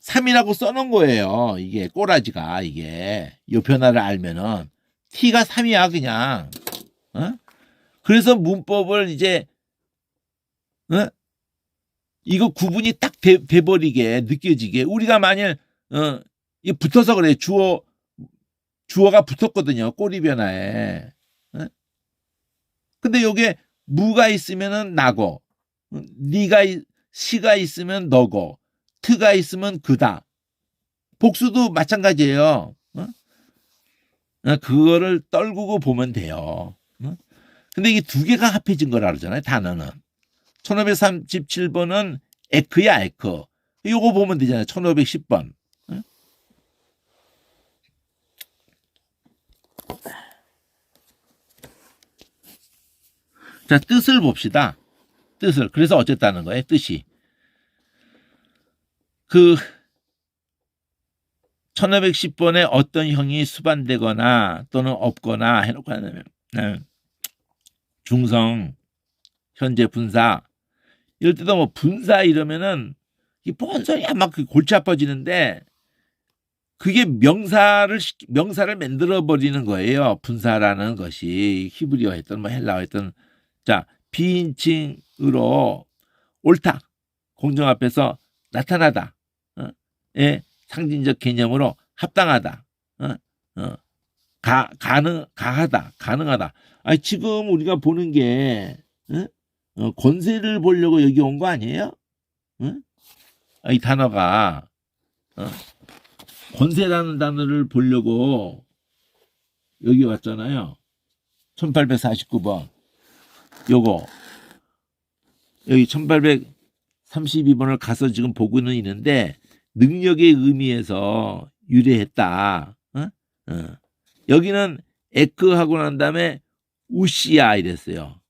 3이라고 써놓은 거예요. 이게 꼬라지가 이게 이 변화를 알면은 T가 3이야 그냥. 그래서 문법을 이제 이거 구분이 딱 돼버리게 느껴지게 우리가 만일 이 붙어서 그래. 주어가 붙었거든요. 꼬리 변화에. 근데 여기에 무가 있으면은 나고, 시가 있으면 너고, 트가 있으면 그다. 복수도 마찬가지예요. 그거를 떨구고 보면 돼요. 근데 이게 두 개가 합해진 거라 그러잖아요. 단어는. 1537번은 에크야, 에크. 요거 보면 되잖아요. 1510번. 자, 뜻을 봅시다. 뜻을. 그래서 어쨌다는 거예요. 뜻이. 1510번에 어떤 형이 수반되거나 또는 없거나 해놓고 하면 중성, 현재 분사. 이럴 때도 뭐 분사 이러면은 이게 뭔 소리야 막 골치 아파지는데 그게 명사를 만들어 버리는 거예요. 분사라는 것이 히브리어 했던 뭐 헬라어 했던 자 비인칭으로 옳다 공정 앞에서 나타나다 예 상징적 개념으로 합당하다 가능하다. 아니 지금 우리가 보는 게 권세를 보려고 여기 온 거 아니에요? 이 단어가 권세라는 단어를 보려고 여기 왔잖아요. 1849번. 요거 여기 1832번을 가서 지금 보고는 있는데 능력의 의미에서 유래했다. 여기는 에크하고 난 다음에 우시야 이랬어요.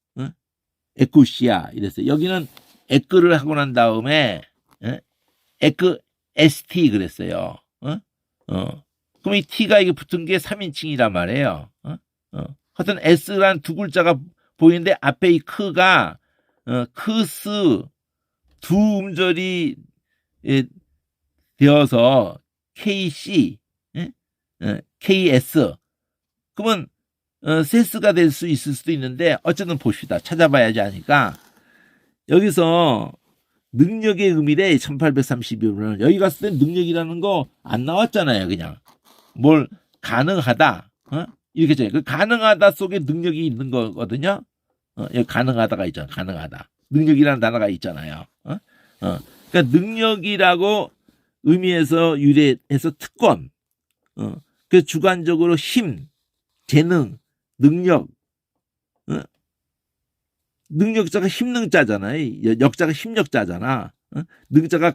에쿠시야 이랬어요. 여기는 에크를 하고 난 다음에 에크 ST 그랬어요. 그럼 이 T가 이게 붙은 게 3인칭이란 말이에요. 하여튼 S란 두 글자가 보이는데 앞에 이 크가 크스 두 음절이 되어서 KC, KS. 그러면 세스가 될 수 있을 수도 있는데 어쨌든 봅시다. 찾아봐야지 하니까 여기서 능력의 의미래 1832번은 여기 갔을 때 능력이라는 거 안 나왔잖아요. 그냥 뭘 가능하다 이렇게 잖아요. 그 가능하다 속에 능력이 있는 거거든요. 여기 가능하다가 있잖아. 가능하다. 능력이라는 단어가 있잖아요. 그러니까 능력이라고 의미에서 유래해서 특권. 그 주관적으로 힘, 재능, 능력. 능력자가 힘능자잖아요. 역자가 힘력자잖아. 능자가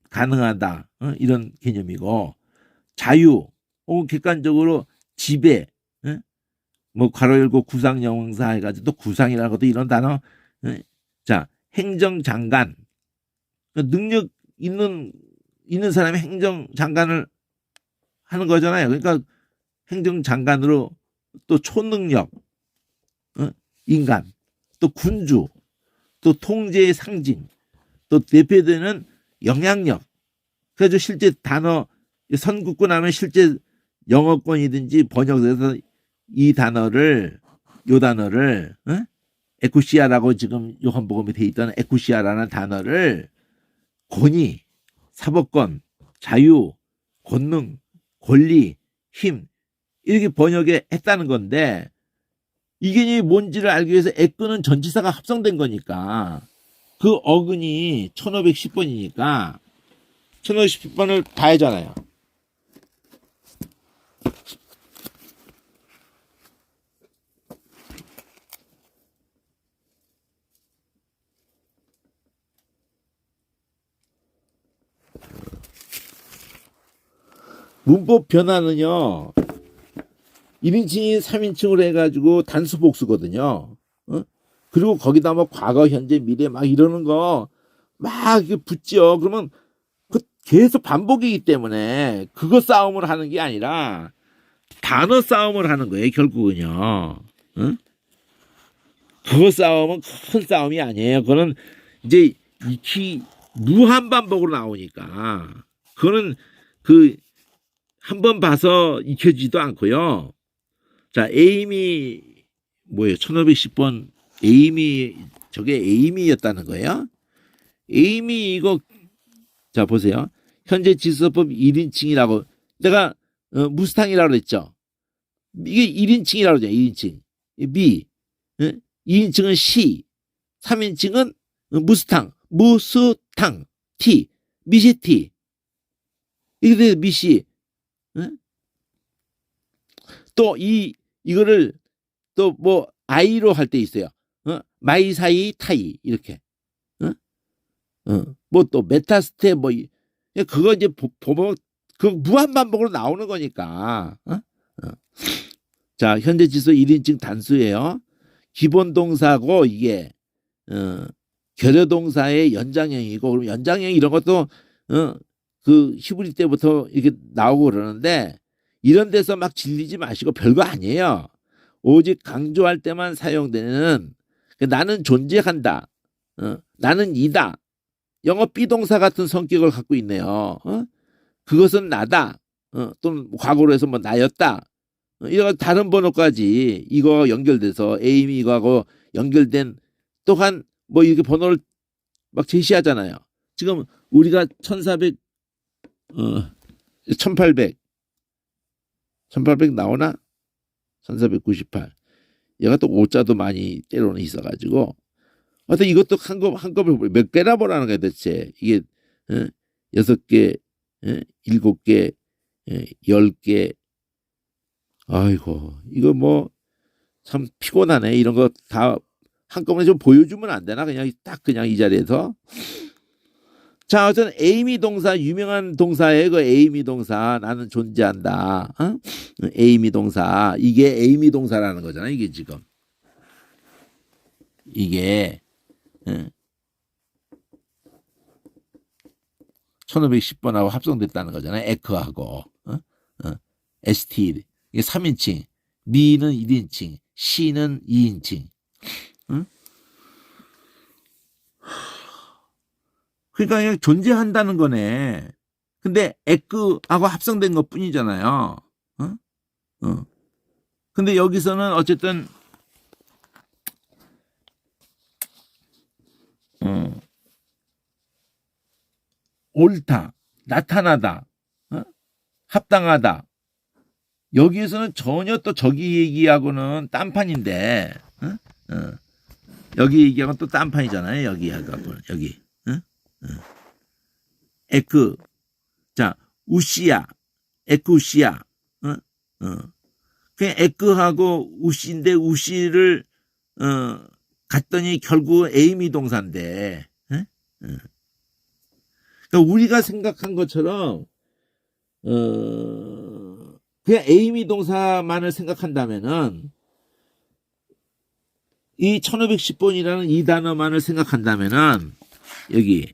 가능하다. 이런 개념이고 자유 혹은 객관적으로 지배. 뭐 괄호 열고 구상영사 해가지고 또 구상이라는 것도 이런 단어. 자 행정장관. 능력 있는 사람이 행정장관을 하는 거잖아요. 그러니까 행정장관으로 또 초능력 인간, 또 군주, 또 통제의 상징, 또 대표되는 영향력. 그래서 실제 단어 선긋고 나면 실제 영어권이든지 번역에서 이 단어를 요 단어를 에쿠시아라고 지금 요한복음에 돼 있던 에쿠시아라는 단어를 권위, 사법권, 자유, 권능, 권리, 힘 이렇게 번역해 했다는 건데 이 개념이 뭔지를 알기 위해서 에크는 전치사가 합성된 거니까 그 어근이 1510번이니까 1510번을 봐야잖아요. 문법 변화는요. 1인칭이 3인칭으로 해가지고 단수 복수거든요. 어? 그리고 거기다 뭐 과거, 현재, 미래 막 이러는 거 막 붙죠. 그러면 그 계속 반복이기 때문에 그거 싸움을 하는 게 아니라 단어 싸움을 하는 거예요. 결국은요. 어? 그거 싸움은 큰 싸움이 아니에요. 그거는 이제 익히 무한 반복으로 나오니까 그거는 그 한 번 봐서 익혀지지도 않고요. 자, 에이미 뭐예요? 1510번 에이미 저게 에이미였다는 거예요. 에이미 이거 자 보세요. 현재 지수법 1인칭이라고 내가 무스탕이라고 그랬죠. 이게 1인칭이라고 그러죠. 1인칭. 미 2인칭은 시 3인칭은 무스탕 티 미시티 이게 미시 또 이거를 또 뭐 아이로 할 때 있어요. 마이 사이 타이 이렇게. 뭐 또 메타스테 뭐 그거 이제 보면 그 무한 반복으로 나오는 거니까. 자, 현재 지수 1인칭 단수예요. 기본 동사고 이게 결여 동사의 연장형이고 그럼 연장형 이런 것도 그 히브리 때부터 이렇게 나오고 그러는데 이런 데서 막 질리지 마시고 별거 아니에요. 오직 강조할 때만 사용되는 나는 존재한다. 나는 이다. 영어 비동사 같은 성격을 갖고 있네요. 그것은 나다. 또는 과거로 해서 뭐 나였다. 이런 다른 번호까지 이거와 연결돼서 에이미 이거하고 연결된 또한 뭐 이렇게 번호를 막 제시하잖아요. 지금 우리가 1400 1800 나오나? 1498 얘가 또 오자도 많이 때로는 있어가지고 하여튼 이것도 한꺼번에 몇 개나 보라는 거야 대체. 이게 6개 7개 10개 아이고 이거 뭐 참 피곤하네. 이런 거 다 한꺼번에 좀 보여주면 안 되나? 그냥 딱 그냥 이 자리에서. 자, 어쨌든 에이미 동사 유명한 동사예요. 그 에이미 동사 나는 존재한다. 에이미 동사 이게 에이미 동사라는 거잖아. 이게 지금 이게 1510번하고 합성됐다는 거잖아요. 에크하고 ST 이게 3인칭 미는 1인칭 시는 2인칭 그러니까 그냥 존재한다는 거네. 근데 에크하고 합성된 것 뿐이잖아요. 근데 여기서는 어쨌든 옳다, 나타나다, 합당하다. 여기에서는 전혀 또 저기 얘기하고는 딴판인데, 여기 얘기하고는 또 딴판이잖아요. 여기. 에크, 자, 우시야, 에크우시야, 그냥 에크하고 우시인데 우시를 갔더니 결국 에이미 동사인데, 그러니까 우리가 생각한 것처럼 그냥 에이미 동사만을 생각한다면은 이 1510번이라는 이 단어만을 생각한다면은 여기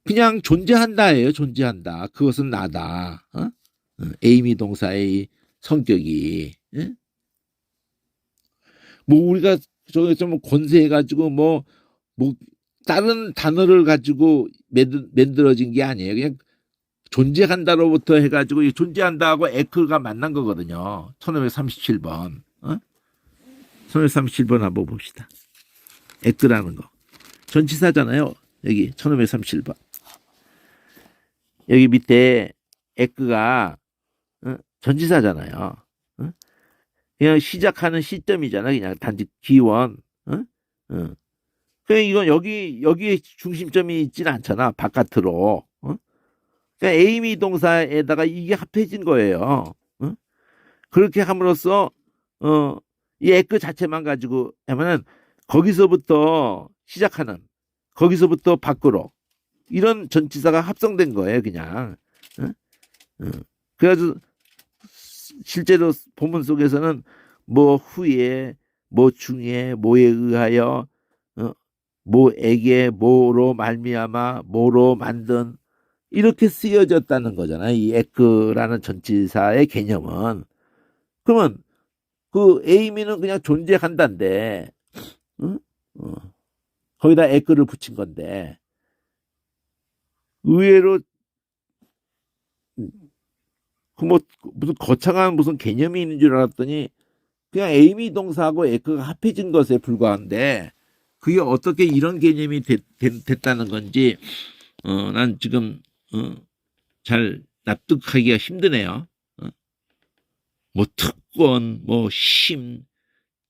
그냥 존재한다예요. 존재한다. 그것은 나다. 에이미 동사의 성격이. 뭐 우리가 저기 좀 권세해가지고 뭐 다른 단어를 가지고 만들어진 게 아니에요. 그냥 존재한다로부터 해가지고 존재한다하고 에크가 만난 거거든요. 1537번. 1537번 한번 봅시다. 에크라는 거. 전치사잖아요. 여기 1537번. 여기 밑에 에크가 전치사잖아요. 그냥 시작하는 시점이잖아. 그냥 단지 기원. 그냥 이건 여기에 중심점이 있지는 않잖아. 바깥으로. 그러니까 에이미 동사에다가 이게 합해진 거예요. 그렇게 함으로써 이 에크 자체만 가지고 하면은 거기서부터 시작하는, 거기서부터 밖으로 이런 전치사가 합성된 거예요. 그냥. 그래가지고 실제로 본문 속에서는 뭐 후에, 뭐 중에, 뭐에 의하여, 뭐에게, 뭐로 말미암아, 뭐로 만든, 이렇게 쓰여졌다는 거잖아요. 이 에크라는 전치사의 개념은. 그러면 그 에이미는 그냥 존재한다인데, 거기다 에크를 붙인 건데, 의외로 그 뭐 무슨 거창한 무슨 개념이 있는 줄 알았더니 그냥 에이미 동사하고 에크가 합해진 것에 불과한데, 그게 어떻게 이런 개념이 됐다는 건지 난 지금 잘 납득하기가 힘드네요. 뭐 특권, 뭐 힘,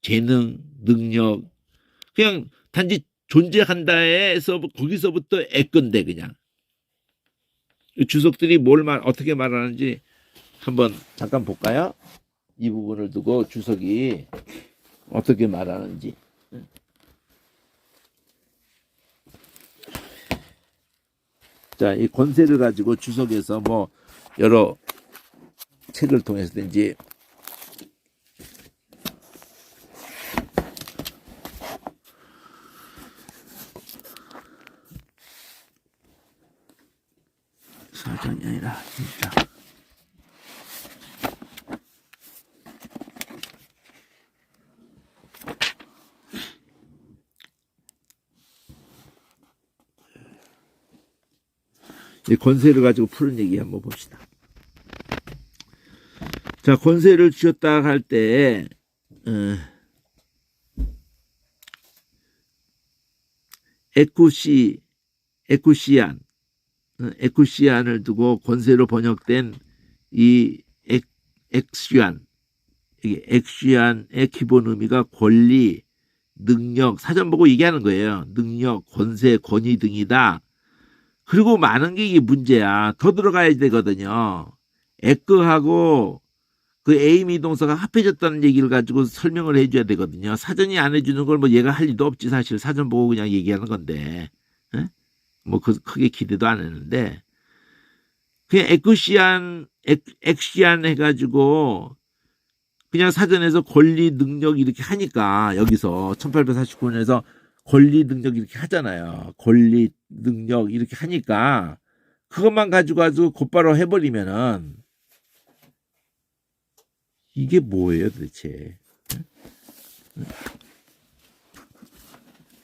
재능, 능력, 그냥 단지 존재한다에서 거기서부터 에건데 그냥 주석들이 어떻게 말하는지 한번 잠깐 볼까요? 이 부분을 두고 주석이 어떻게 말하는지. 자, 이 권세를 가지고 주석에서 뭐 여러 책을 통해서든지 사전이 아니라 진짜 이 권세를 가지고 푸는 얘기 한번 봅시다. 자, 권세를 쥐었다 할 때 에쿠시안을 두고 권세로 번역된 이 엑시안의 기본 의미가 권리, 능력, 사전 보고 얘기하는 거예요. 능력, 권세, 권위 등이다. 그리고 많은 게 이게 문제야. 더 들어가야 되거든요. 에크하고 그 에이미 동사가 합해졌다는 얘기를 가지고 설명을 해줘야 되거든요. 사전이 안 해주는 걸 뭐 얘가 할 일도 없지. 사실 사전 보고 그냥 얘기하는 건데, 뭐 크게 기대도 안 했는데, 그냥 엑시안 해가지고 그냥 사전에서 권리, 능력 이렇게 하니까, 여기서 1849년에서 권리, 능력 이렇게 하잖아요. 권리, 능력 이렇게 하니까 그것만 가지고 곧바로 해버리면은 이게 뭐예요 도대체?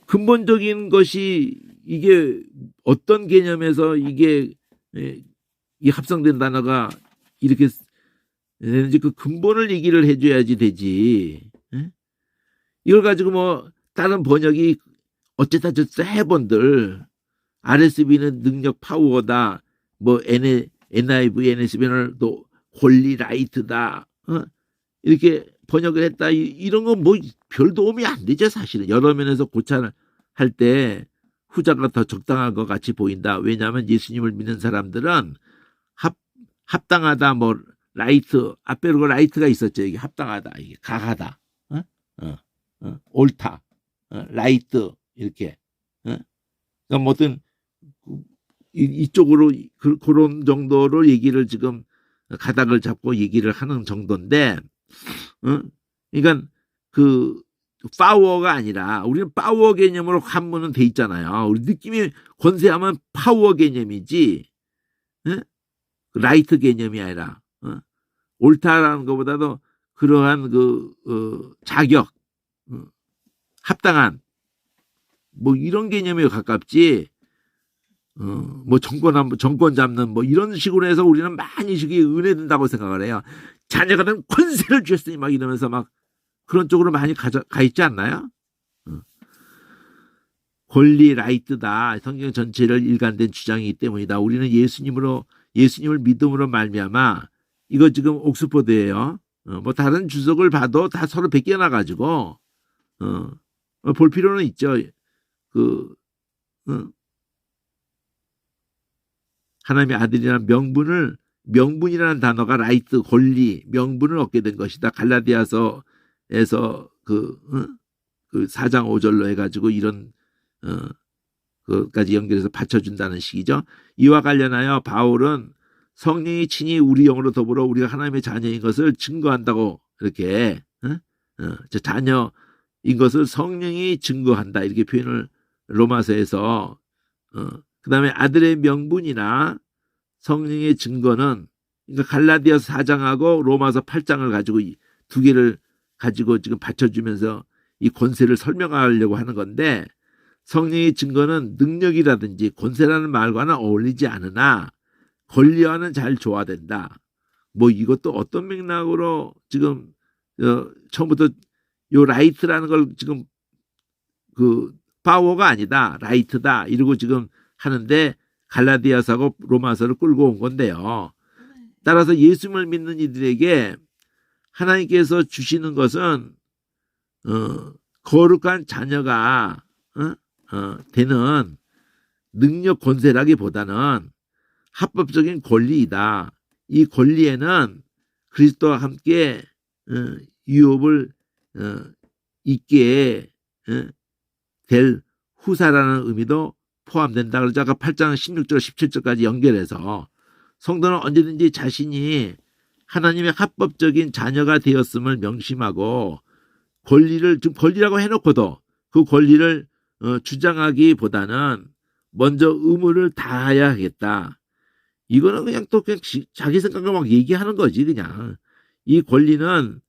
근본적인 것이 이게 어떤 개념에서 이게 이 합성된 단어가 이렇게 되는지 그 근본을 얘기를 해줘야지 되지. 이걸 가지고 뭐 다른 번역이 어쨌다 저쨌다 해본들 RSV는 능력 파워다, 뭐 NIV, NSV는 또 권리 라이트다, 이렇게 번역을 했다. 이런 건 뭐 별 도움이 안 되죠. 사실은 여러 면에서 고찰할 때 후자가 더 적당한 것 같이 보인다. 왜냐하면 예수님을 믿는 사람들은 합당하다, 뭐 라이트, 앞에 그 라이트가 있었죠. 이게 합당하다, 이게 가하다, 옳다, 라이트 이렇게. 그러니까 뭐든 이쪽으로 그런 정도로 얘기를 지금 가닥을 잡고 얘기를 하는 정도인데, 그러니까 그 파워가 아니라 우리는 파워 개념으로 한문은 돼 있잖아요. 우리 느낌이 권세하면 파워 개념이지, 라이트 개념이 아니라, 옳다라는 것보다도 그러한 그 자격, 합당한 뭐 이런 개념에 가깝지. 뭐 정권 잡는 뭐 이런 식으로 해서 우리는 많이 이게 은혜된다고 생각을 해요. 자녀가 된 권세를 주셨으니 막 이러면서 막 그런 쪽으로 많이 가 있지 않나요? 권리 라이트다. 성경 전체를 일관된 주장이기 때문이다. 우리는 예수님을 믿음으로 말미암아 이거 지금 옥스퍼드예요. 뭐 다른 주석을 봐도 다 서로 베껴나 가지고 볼 필요는 있죠. 그 하나님의 아들이라는 명분이라는 단어가 라이트 권리 명분을 얻게 된 것이다. 갈라디아서에서 그 4장 5절로 해가지고 이런 그까지 연결해서 받쳐준다는 식이죠. 이와 관련하여 바울은 성령이 친히 우리 영으로 더불어 우리가 하나님의 자녀인 것을 증거한다고 이렇게 자녀인 것을 성령이 증거한다 이렇게 표현을 로마서에서 그 다음에 아들의 명분이나 성령의 증거는 그러니까 갈라디아서 4장하고 로마서 8장을 가지고 두 개를 가지고 지금 받쳐주면서 이 권세를 설명하려고 하는 건데 성령의 증거는 능력이라든지 권세라는 말과는 어울리지 않으나 권리와는 잘 조화된다. 뭐 이것도 어떤 맥락으로 지금 처음부터 요 라이트라는 걸 지금 그 파워가 아니다. 라이트다. 이러고 지금 하는데 갈라디아서하고 로마서를 끌고 온 건데요. 따라서 예수님을 믿는 이들에게 하나님께서 주시는 것은 거룩한 자녀가 되는 능력 권세라기보다는 합법적인 권리이다. 이 권리에는 그리스도와 함께 유업을 있게 될 후사라는 의미도 포함된다. 그래서 아까 8장 16절 17절까지 연결해서 성도는 언제든지 자신이 하나님의 합법적인 자녀가 되었음을 명심하고 지금 권리라고 해놓고도 그 권리를 주장하기보다는 먼저 의무를 다해야 하겠다. 이거는 그냥 또 그냥 자기 생각을 막 얘기하는 거지 그냥. 이 권리는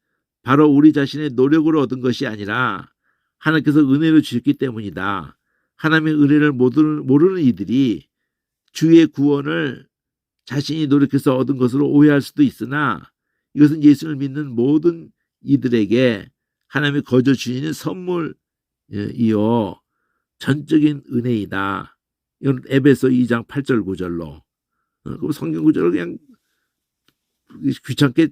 바로 우리 자신의 노력으로 얻은 것이 아니라 하나님께서 은혜를 주셨기 때문이다. 하나님의 은혜를 모르는 이들이 주의 구원을 자신이 노력해서 얻은 것으로 오해할 수도 있으나 이것은 예수를 믿는 모든 이들에게 하나님이 거저 주시는 선물이요 전적인 은혜이다. 이건 에베소 2장 8절 9절로 그럼 성경 구절을 그냥 귀찮게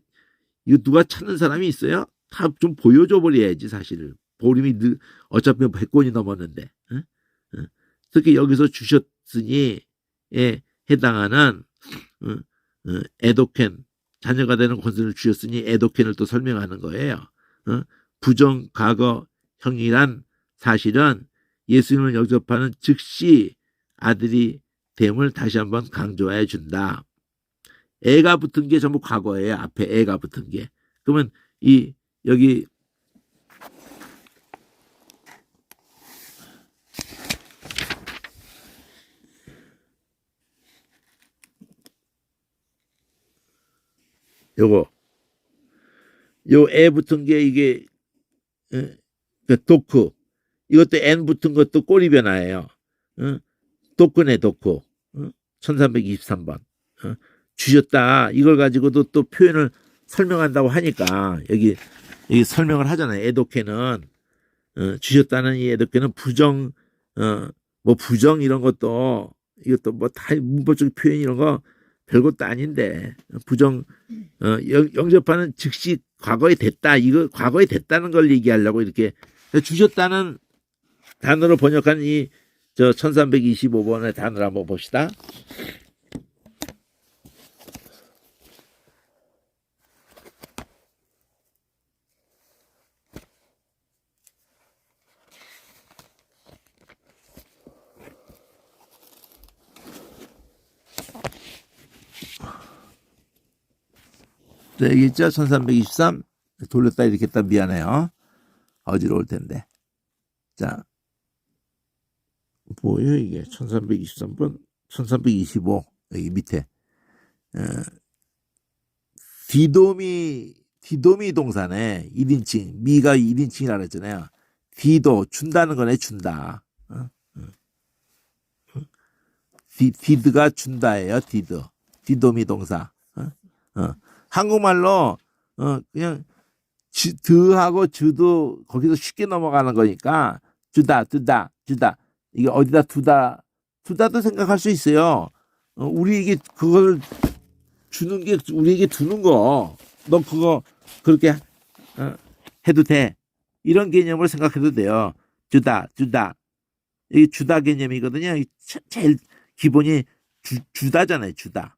이거 누가 찾는 사람이 있어요? 다 좀 보여줘 버려야지 사실을. 보림이 어차피 100권이 넘었는데 특히 여기서 주셨으니 해당하는 에도켄 자녀가 되는 권세를 주셨으니 에도켄을 또 설명하는 거예요. 부정 과거 형이란 사실은 예수님을 영접하는 즉시 아들이 됨을 다시 한번 강조해 준다. 애가 붙은 게 전부 과거예요. 앞에 애가 붙은 게. 그러면 여기 요 애 붙은 게 이게 도크 이것도 N 붙은 것도 꼬리 변화예요. 도크네 도크 1323번 주셨다. 이걸 가지고도 또 표현을 설명한다고 하니까 여기 설명을 하잖아요. 에도케는 주셨다는 이 에도케는 부정 뭐 부정 이런 것도 이것도 뭐 다 문법적 표현 이런 거 별것도 아닌데 부정 영접하는 즉시 과거에 됐다. 이거 과거에 됐다는 걸 얘기하려고 이렇게 주셨다는 단어로 번역한 이 1325번의 단어를 한번 봅시다. 여기 있죠? 1323 돌렸다 이렇게 했다 미안해요. 어지러울 텐데. 자, 뭐예요 이게? 1323번 1325 여기 밑에 디도미 동사네. 1인칭 미가 1인칭이라 그랬잖아요. 디도 준다는 거네. 준다. 디드가 준다예요. 디도미 동사. 한국말로 그냥 드하고 주도 거기서 쉽게 넘어가는 거니까 주다, 두다, 주다. 이게 어디다 두다도 생각할 수 있어요. 우리에게 그걸 주는 게 우리에게 두는 거. 너 그거 그렇게 해도 돼. 이런 개념을 생각해도 돼요. 주다, 주다. 이게 주다 개념이거든요. 제일 기본이 주다잖아요. 주다.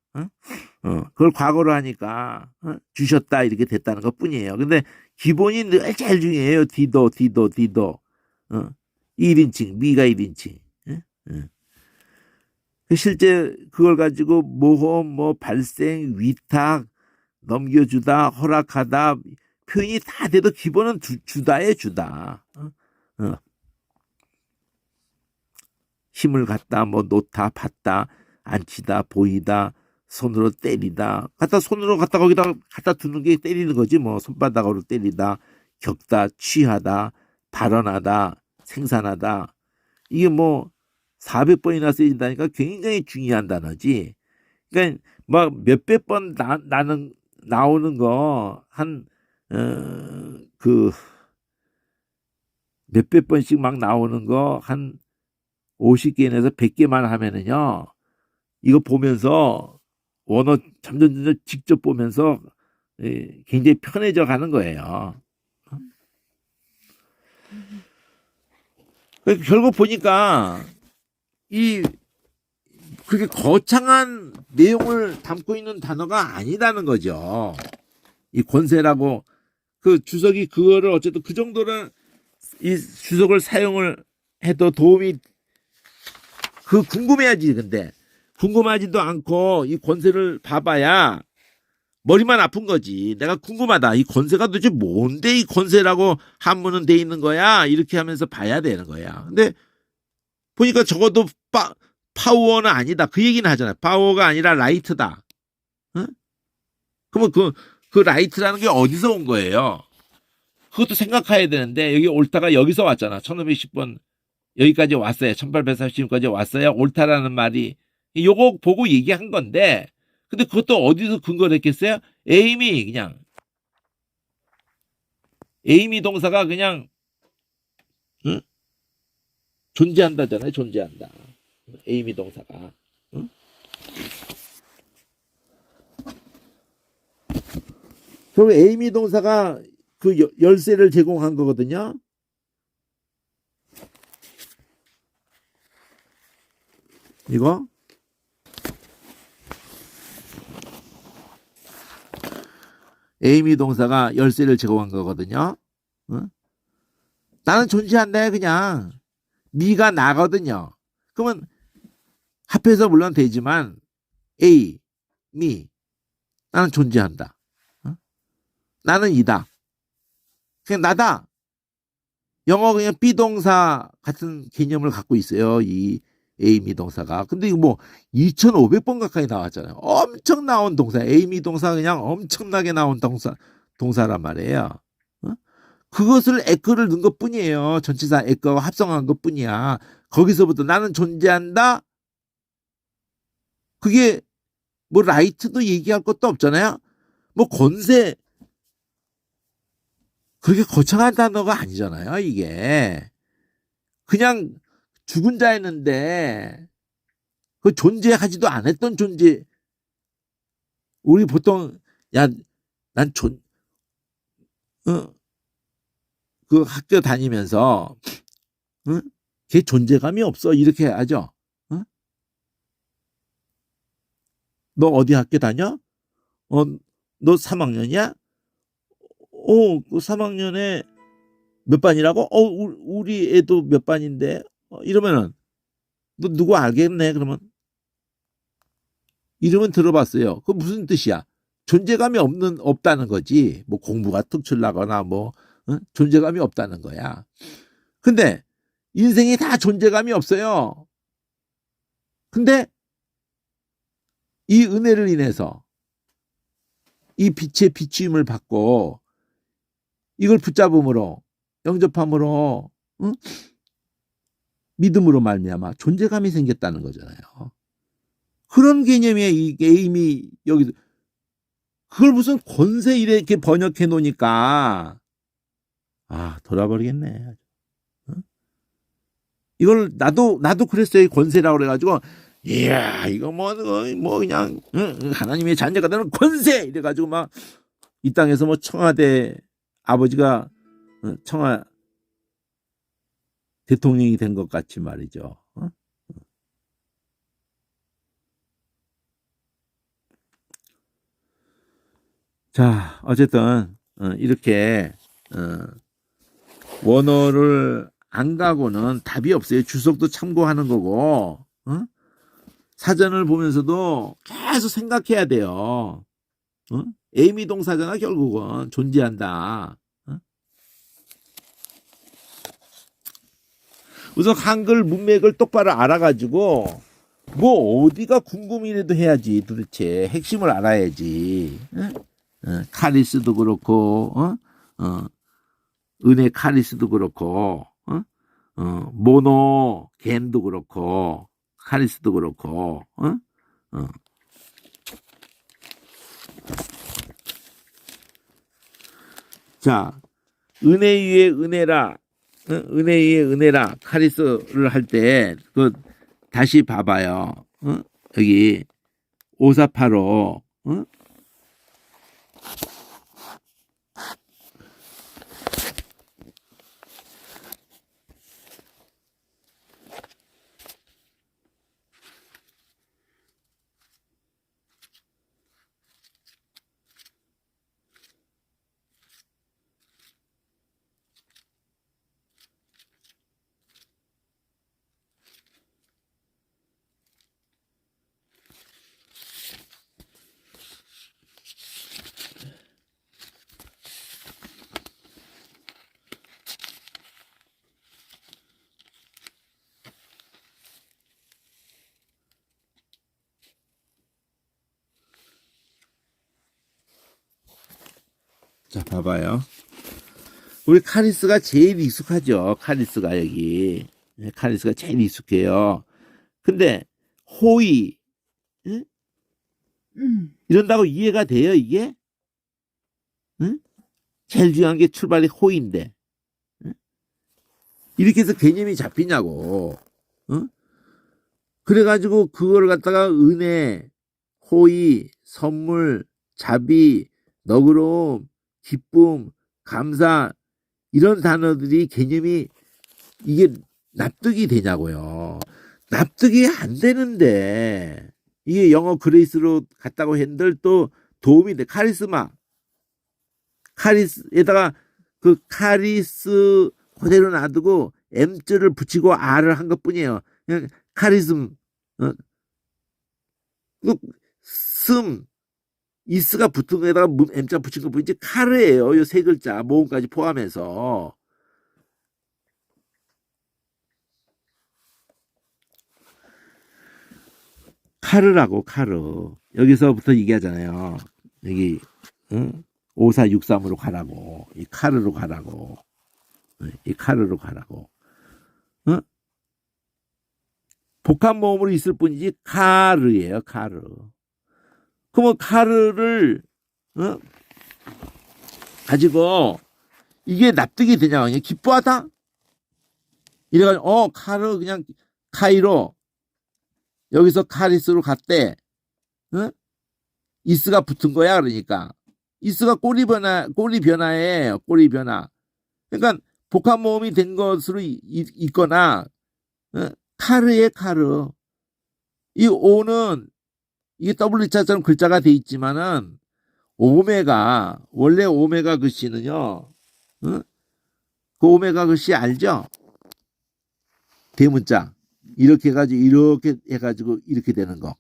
그걸 과거로 하니까 주셨다 이렇게 됐다는 것 뿐이에요. 근데 기본이 늘 제일 중요해요. 디도, 디도, 디도. 1인칭, 미가 1인칭. 실제 그걸 가지고 모험, 뭐 발생, 위탁, 넘겨주다, 허락하다 표현이 다 돼도 기본은 주다에 주다. 힘을 갖다, 뭐 놓다, 받다, 앉히다, 보이다, 손으로 때리다. 손으로 거기다 갖다 두는 게 때리는 거지. 뭐 손바닥으로 때리다, 겪다, 취하다, 발언하다, 생산하다. 이게 뭐 400번이나 쓰인다니까 굉장히 중요한 단어지. 그러니까 막 몇백 번 나오는 거 몇백 번씩 막 나오는 거 한 50개에서 100개만 하면은요. 이거 보면서 원어 점점 직접 보면서 굉장히 편해져 가는 거예요. 결국 보니까 그렇게 거창한 내용을 담고 있는 단어가 아니다는 거죠. 이 권세라고 그 주석이 그거를 어쨌든 그 정도는 이 주석을 사용을 해도 도움이 궁금해야지. 근데 궁금하지도 않고 이 권세를 봐봐야 머리만 아픈 거지. 내가 궁금하다. 이 권세가 도대체 뭔데 이 권세라고 한문은 돼 있는 거야? 이렇게 하면서 봐야 되는 거야. 근데 보니까 적어도 파워는 아니다. 그 얘기는 하잖아요. 파워가 아니라 라이트다. 응? 그러면 그 라이트라는 게 어디서 온 거예요? 그것도 생각해야 되는데 여기 옳다가 여기서 왔잖아. 1510번 여기까지 왔어요. 1836까지 왔어야 옳다라는 말이 요거 보고 얘기한 건데 근데 그것도 어디서 근거를 했겠어요? 에이미 동사가 그냥 응? 존재한다잖아요. 존재한다. 에이미 동사가. 응? 그럼 에이미 동사가 그 열쇠를 제공한 거거든요. 이거 에이미 동사가 열쇠를 제공한 거거든요. 응? 나는 존재한다. 그냥 미가 나거든요. 그러면 합해서 물론 되지만 A, 미 나는 존재한다. 응? 나는 이다. 그냥 나다. 영어 그냥 비동사 같은 개념을 갖고 있어요. 이 에이미 동사가. 근데 이거 뭐 2,500번 가까이 나왔잖아요. 엄청 나온 동사. 에이미 동사 그냥 엄청나게 나온 동사란 말이에요. 어? 그것을 에크를 넣은 것 뿐이에요. 전치사 에크와 합성한 것 뿐이야. 거기서부터 나는 존재한다. 그게 뭐 라이트도 얘기할 것도 없잖아요. 뭐 권세 그렇게 거창한 단어가 아니잖아요. 이게 그냥 죽은 자였는데 그 존재하지도 않았던 존재. 우리 보통 난 그 학교 다니면서 걔 존재감이 없어 이렇게 하죠. 너 어디 학교 다녀? 너 3학년이야? 그 3학년에 몇 반이라고? 우리 애도 몇 반인데? 이러면은 너 누구 알겠네? 그러면 이름은 들어봤어요. 그 무슨 뜻이야? 존재감이 없다는 거지. 뭐 공부가 특출나거나 뭐 존재감이 없다는 거야. 근데 인생이 다 존재감이 없어요. 근데 이 은혜를 인해서 이 빛의 비추임을 받고 이걸 붙잡음으로 영접함으로 믿음으로 말미암아 존재감이 생겼다는 거잖아요. 그런 개념의 이 게임이 여기 그걸 무슨 권세 이렇게 번역해 놓으니까 아, 돌아버리겠네. 어? 이걸 나도 그랬어요. 권세라고 그래가지고 이야 이거 뭐 그냥 하나님의 자녀가 되는 권세 이래가지고 막 이 땅에서 뭐 청와대 아버지가 청와 대통령이 된 것 같이 말이죠. 자, 어쨌든 이렇게 원어를 안 가고는 답이 없어요. 주석도 참고하는 거고 사전을 보면서도 계속 생각해야 돼요. 에이미 동사잖아 결국은 존재한다. 우선 한글 문맥을 똑바로 알아가지고 뭐 어디가 궁금이라도 해야지 도대체 핵심을 알아야지. 카리스도 그렇고 은혜 카리스도 그렇고 모노 겐도 그렇고 카리스도 그렇고 자 은혜 위에 은혜라 은혜 위에 은혜라 카리스를 할 때 그 다시 봐봐요. 여기 5485 자, 봐봐요. 우리 카리스가 제일 익숙하죠. 카리스가 여기. 카리스가 제일 익숙해요. 근데 호의 응? 이런다고 이해가 돼요, 이게? 응? 제일 중요한 게 출발이 호의인데. 응? 이렇게 해서 개념이 잡히냐고. 응? 그래가지고 그걸 갖다가 은혜, 호의, 선물, 자비, 너그러움, 기쁨, 감사 이런 단어들이 개념이 이게 납득이 되냐고요. 납득이 안 되는데 이게 영어 그레이스로 갔다고 했는데 또 도움이 돼. 카리스마. 카리스에다가 그 카리스 그대로 놔두고 M자를 붙이고 R을 한 것뿐이에요. 그냥 카리즘. 그 슴, 이스가 붙은 거에다가 M자 붙인 거 보이지? 카르예요. 이 세 글자 모음까지 포함해서. 카르라고 카르. 여기서부터 얘기하잖아요. 여기 5463으로 가라고. 이 카르로 가라고. 이 카르로 가라고. 복합 모음으로 있을 뿐이지 카르예요. 카르. 그러면 카르를 가지고 이게 납득이 되냐? 그냥 기뻐하다? 이래가지고 카르 그냥 카이로 여기서 카리스로 갔대. 이스가 붙은 거야. 그러니까 이스가 꼬리 변화예요. 꼬리 변화. 그러니까 복합 모음이 된 것으로 있거나 카르의 카르. 이 오는 이게 W자처럼 글자가 돼 있지만은 오메가 원래 오메가 글씨는요. 그 오메가 글씨 알죠? 대문자 이렇게 해가지고 이렇게 되는 거.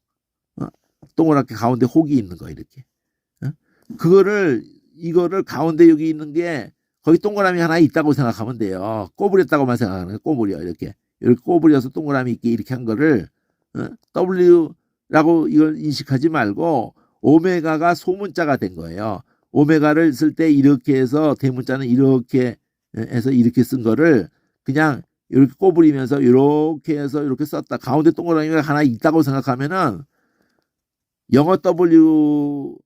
동그랗게 가운데 혹이 있는 거 이렇게. 이거를 가운데 여기 있는 게 거기 동그라미 하나 있다고 생각하면 돼요. 꼬부렸다고만 생각하는 거예요. 꼬부려 이렇게 꼬부려서 동그라미 있게 이렇게 한 거를 W라고 이걸 인식하지 말고 오메가가 소문자가 된 거예요. 오메가를 쓸 때 이렇게 해서 대문자는 이렇게 해서 이렇게 쓴 거를 그냥 이렇게 꼬부리면서 이렇게 해서 이렇게 썼다. 가운데 동그라미가 하나 있다고 생각하면은 영어 W하고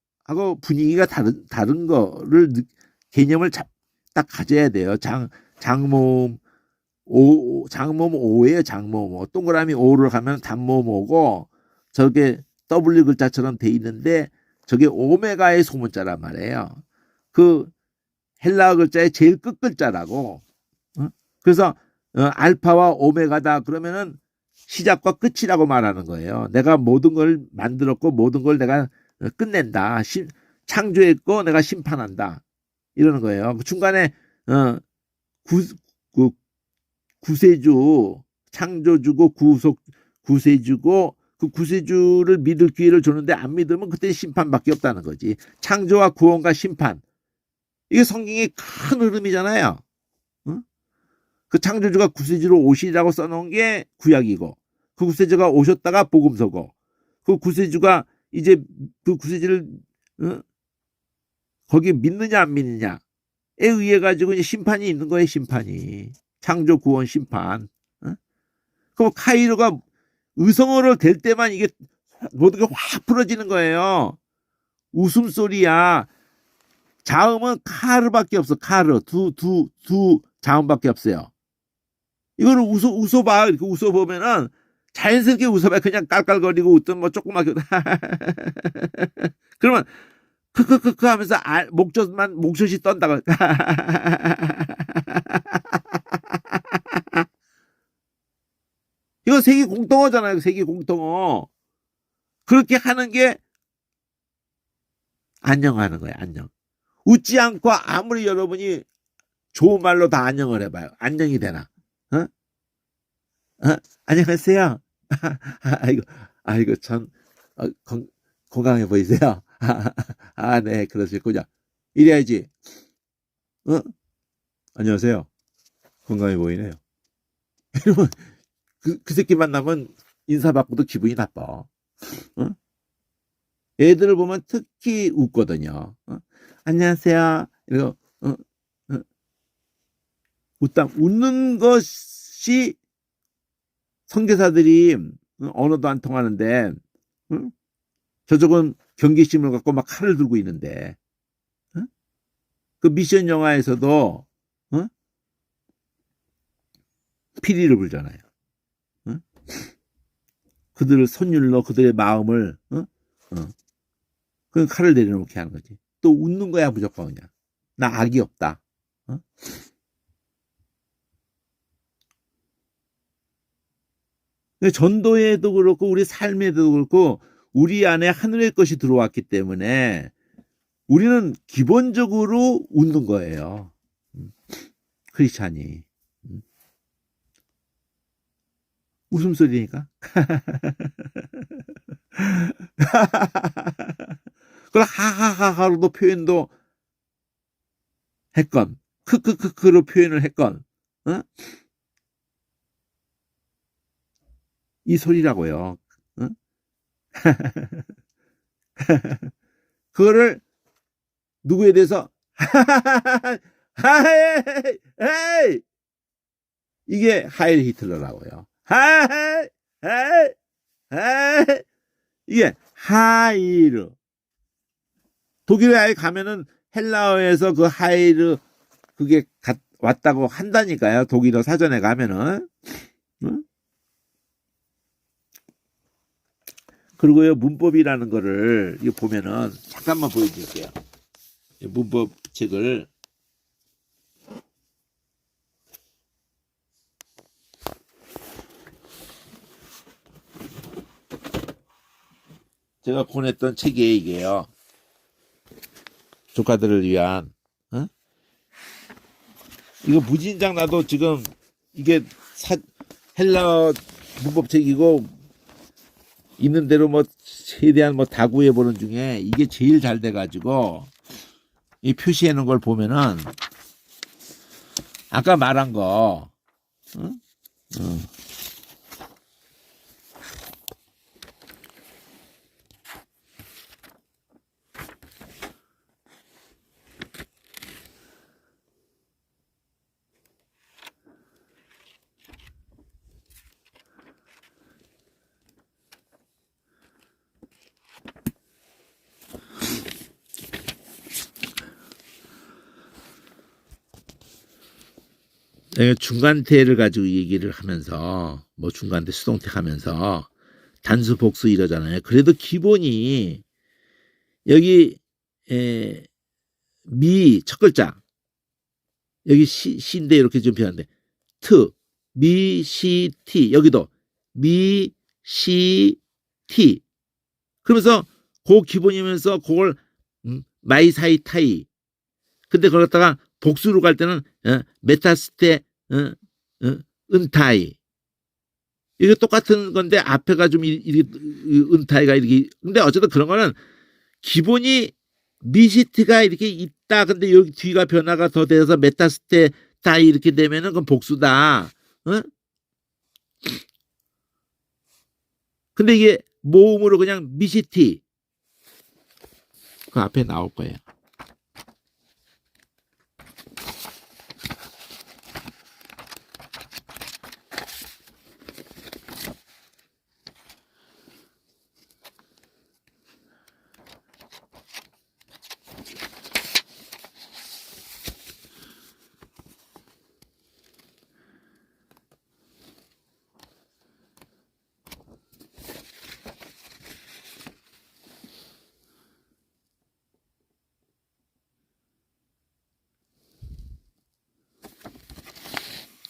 분위기가 다른 거를 개념을 딱 가져야 돼요. 장모음 장모음 오예요. 장모음 오. 동그라미 오를 가면 단모음 오고 저게 W 글자처럼 돼 있는데 저게 오메가의 소문자란 말이에요. 그 헬라어 글자의 제일 끝 글자라고. 그래서 알파와 오메가다 그러면은 시작과 끝이라고 말하는 거예요. 내가 모든 걸 만들었고 모든 걸 내가 끝낸다. 창조했고 내가 심판한다. 이러는 거예요. 그 중간에 그 구세주, 창조주고 구세주고 그 구세주를 믿을 기회를 주는데 안 믿으면 그때 심판밖에 없다는 거지. 창조와 구원과 심판. 이게 성경의 큰 흐름이잖아요. 응? 그 창조주가 구세주로 오시라고 써놓은 게 구약이고 그 구세주가 오셨다가 복음서고 그 구세주가 이제 그 구세주를 거기에 믿느냐 안 믿느냐에 의해 가지고 이제 심판이 있는 거예요. 심판이. 창조 구원 심판. 그럼 카이로가 의성어를 댈 때만 이게 모든 게 확 풀어지는 거예요. 웃음소리야. 자음은 카르밖에 없어. 카르. 두 자음밖에 없어요. 이거를 웃어봐. 이렇게 웃어보면은 자연스럽게 웃어봐. 그냥 깔깔거리고 웃든 뭐 조그맣게. 그러면 크크크크 하면서 목젖이 떤다고. 이거 세계 공통어잖아요. 세계 공통어. 그렇게 하는 게 안녕하는 거예요. 안녕. 웃지 않고 아무리 여러분이 좋은 말로 다 안녕을 해봐요. 안녕이 되나? 어? 안녕하세요. 아이고 참 건강해 보이세요. 네 그러시군요. 이래야지. 안녕하세요. 건강해 보이네요. 이러면 그 새끼 만나면 인사받고도 기분이 나빠. 애들을 보면 특히 웃거든요. 안녕하세요. 이러고 웃는 것이 선교사들이 언어도 안 통하는데 저쪽은 경계심을 갖고 막 칼을 들고 있는데 그 미션 영화에서도 피리를 불잖아요. 그들을 선율로 그들의 마음을 그 칼을 내려놓게 하는 거지. 또 웃는 거야 무조건 그냥. 나 악이 없다. 전도에도 그렇고 우리 삶에도 그렇고 우리 안에 하늘의 것이 들어왔기 때문에 우리는 기본적으로 웃는 거예요. 크리스찬이. 웃음소리니까. 그걸 하하하하로도 표현도 했건 크크크크로 표현을 했건 이 소리라고요. 그거를 누구에 대해서 하이 이게 하일 히틀러라고요. 하이 이게 하이르. 독일에 아예 가면은 헬라어에서 그 하이르 그게 왔다고 한다니까요. 독일어 사전에 가면은. 그리고요 문법이라는 거를 이거 보면은 잠깐만 보여드릴게요. 문법 책을 제가 보냈던 책이에요 이게요. 조카들을 위한 이거 무진장 나도 지금 이게 헬라어 문법책이고 있는 대로 뭐 최대한 뭐 다 구해보는 중에 이게 제일 잘 돼가지고 이 표시해 놓은 걸 보면은 아까 말한 거 내가 중간태를 가지고 얘기를 하면서 뭐 중간태 수동태 하면서 단수 복수 이러잖아요. 그래도 기본이 여기 미 첫 글자 여기 시인데 이렇게 좀 표현하는데 트, 미, 시, 티 여기도 미, 시, 티 그러면서 그 기본이면서 그걸 마이, 사이, 타이 근데 그걸 갖다가 복수로 갈 때는 메타스테, 은타이 이게 똑같은 건데 앞에가 좀 은타이가 이렇게 근데 어쨌든 그런 거는 기본이 미시티가 이렇게 있다. 근데 여기 뒤가 변화가 더 돼서 메타스테 타이 이렇게 되면은 그건 복수다. 어? 근데 이게 모음으로 그냥 미시티 그 앞에 나올 거예요.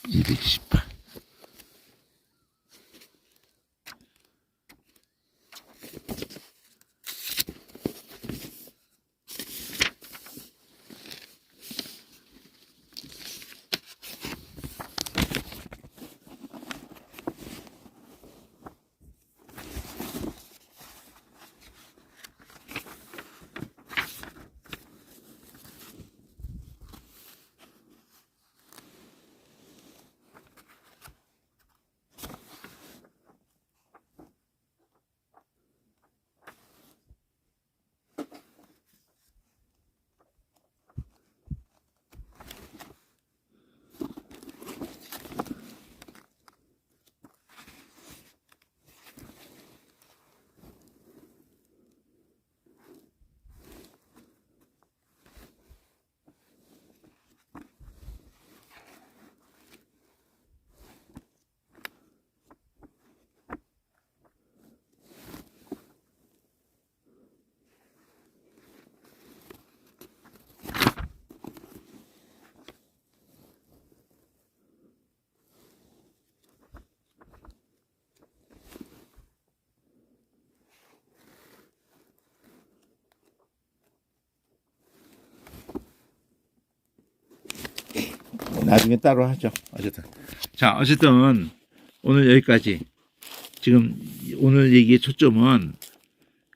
(218) 나중에 따로 하죠. 어쨌든 자 어쨌든 오늘 여기까지. 지금 오늘 얘기의 초점은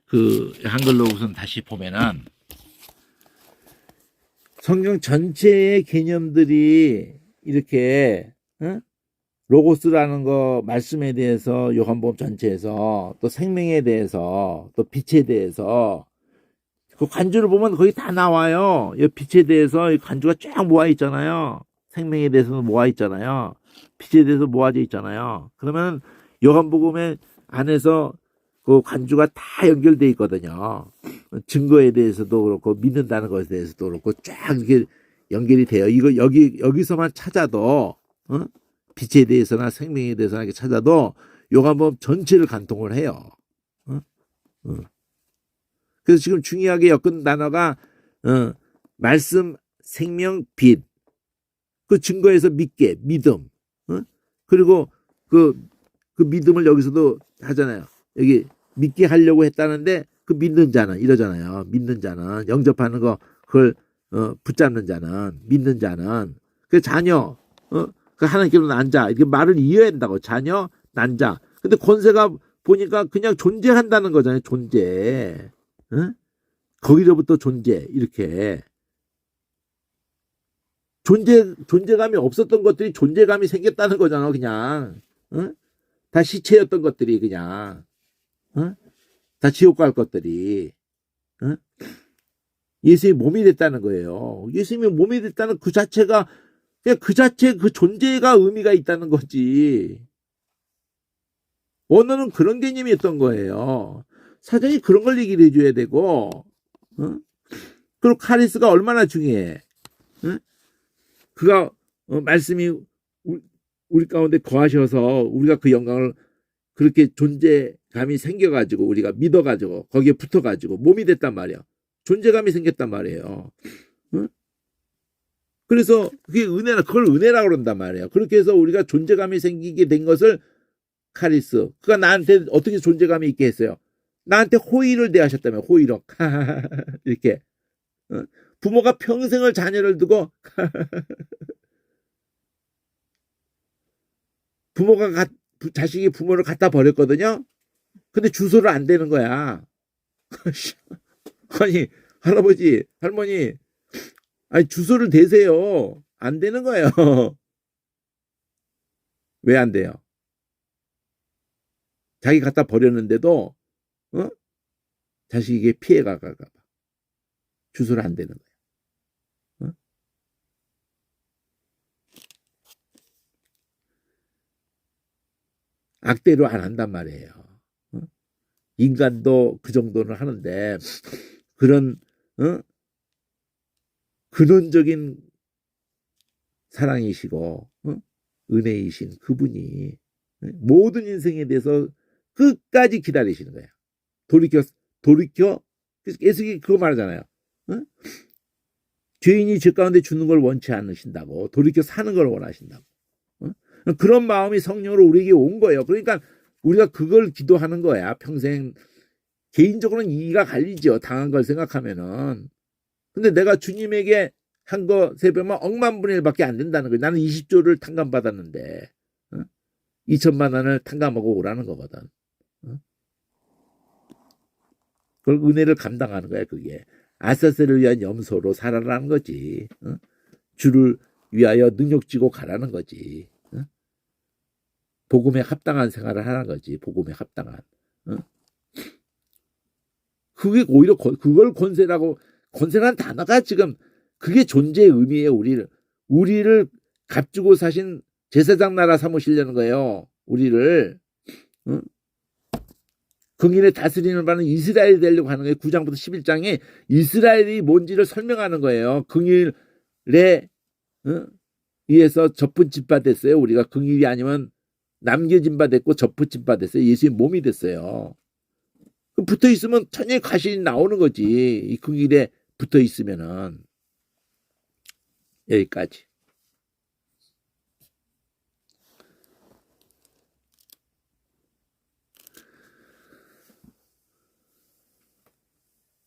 그 한글로 우선 다시 보면은 성경 전체의 개념들이 이렇게 로고스라는 거 말씀에 대해서 요한복음 전체에서 또 생명에 대해서 또 빛에 대해서 그 관주를 보면 거기 다 나와요. 이 빛에 대해서 이 관주가 쫙 모아 있잖아요. 생명에 대해서는 모아 있잖아요. 빛에 대해서 모아져 있잖아요. 그러면 요한복음의 안에서 그 관주가 다 연결돼 있거든요. 증거에 대해서도 그렇고 믿는다는 것에 대해서도 그렇고 쫙 이렇게 연결이 돼요. 이거 여기서만 찾아도 빛에 대해서나 생명에 대해서나 이렇게 찾아도 요한복음 전체를 간통을 해요. 그래서 지금 중요하게 엮은 단어가 말씀, 생명, 빛. 그 증거에서 믿게, 믿음. 그리고 그 믿음을 여기서도 하잖아요. 여기 믿게 하려고 했다는데 그 믿는 자는 이러잖아요. 믿는 자는 영접하는 거 그걸 붙잡는 자는 믿는 자는 그 자녀 그 하나님께로 난 자 이렇게 말을 이어야 된다고 자녀 난 자. 근데 권세가 보니까 그냥 존재한다는 거잖아요. 존재. 거기로부터 존재 이렇게 존재감이 없었던 것들이 존재감이 생겼다는 거잖아. 그냥 다 시체였던 것들이 그냥 다 지옥 갈 것들이 예수님이 몸이 됐다는 거예요. 예수님이 몸이 됐다는 그 자체가 그냥 그 자체 그 존재가 의미가 있다는 거지. 언어는 그런 개념이었던 거예요. 사전이 그런 걸 얘기를 해줘야 되고 그리고 카리스가 얼마나 중요해. 그가 말씀이 우리 가운데 거하셔서 우리가 그 영광을 그렇게 존재감이 생겨가지고 우리가 믿어가지고 거기에 붙어가지고 몸이 됐단 말이야. 존재감이 생겼단 말이에요. 응? 그래서 그게 은혜라, 그걸 은혜라고 그런단 말이에요. 그렇게 해서 우리가 존재감이 생기게 된 것을 카리스, 그가 나한테 어떻게 존재감이 있게 했어요? 나한테 호의를 대하셨다며, 호의로. 이렇게. 부모가 평생을 자녀를 두고 부모가 자식이 부모를 갖다 버렸거든요. 근데 주소를 안 대는 거야. 아니, 할아버지, 할머니, 아니, 주소를 대세요. 안 되는 거예요. 왜 안 돼요? 자기 갖다 버렸는데도, 자식에게 피해가 갈까봐. 주소를 안 대는 거예요. 악대로 안 한단 말이에요. 인간도 그 정도는 하는데, 그런, 근원적인 사랑이시고 은혜이신 그분이 모든 인생에 대해서 끝까지 기다리시는 거예요. 돌이켜 예수님이 그거 말하잖아요. 죄인이 죄 가운데 죽는 걸 원치 않으신다고, 돌이켜 사는 걸 원하신다고. 그런 마음이 성령으로 우리에게 온 거예요. 그러니까 우리가 그걸 기도하는 거야. 평생. 개인적으로는 이의가 갈리죠. 당한 걸 생각하면은. 근데 내가 주님에게 한 거 세배면 억만분의 1밖에 안 된다는 거예요. 나는 20조를 탕감받았는데 2천만 원을 탕감하고 오라는 거거든. 그걸 은혜를 감당하는 거야. 그게 아사세를 위한 염소로 살아라는 거지. 주를 위하여 능력지고 가라는 거지. 복음에 합당한 생활을 하라는 거지. 복음에 합당한. 그게 오히려 그걸 권세라는 단어가 지금 그게 존재의 의미예요. 우리를 값주고 사신 제사장 나라 삼으시려는 거예요. 우리를 긍휼에 다스리는 바는 이스라엘이 되려고 하는 거예요. 9장부터 11장에 이스라엘이 뭔지를 설명하는 거예요. 긍휼에 의해서 접붙임 바 됐어요. 우리가 긍휼이 아니면 남겨진 바 됐고 접붙임 바 됐어요. 예수의 몸이 됐어요. 붙어 있으면 천연히 과실이 나오는 거지. 이 긍휼에 붙어 있으면은. 여기까지.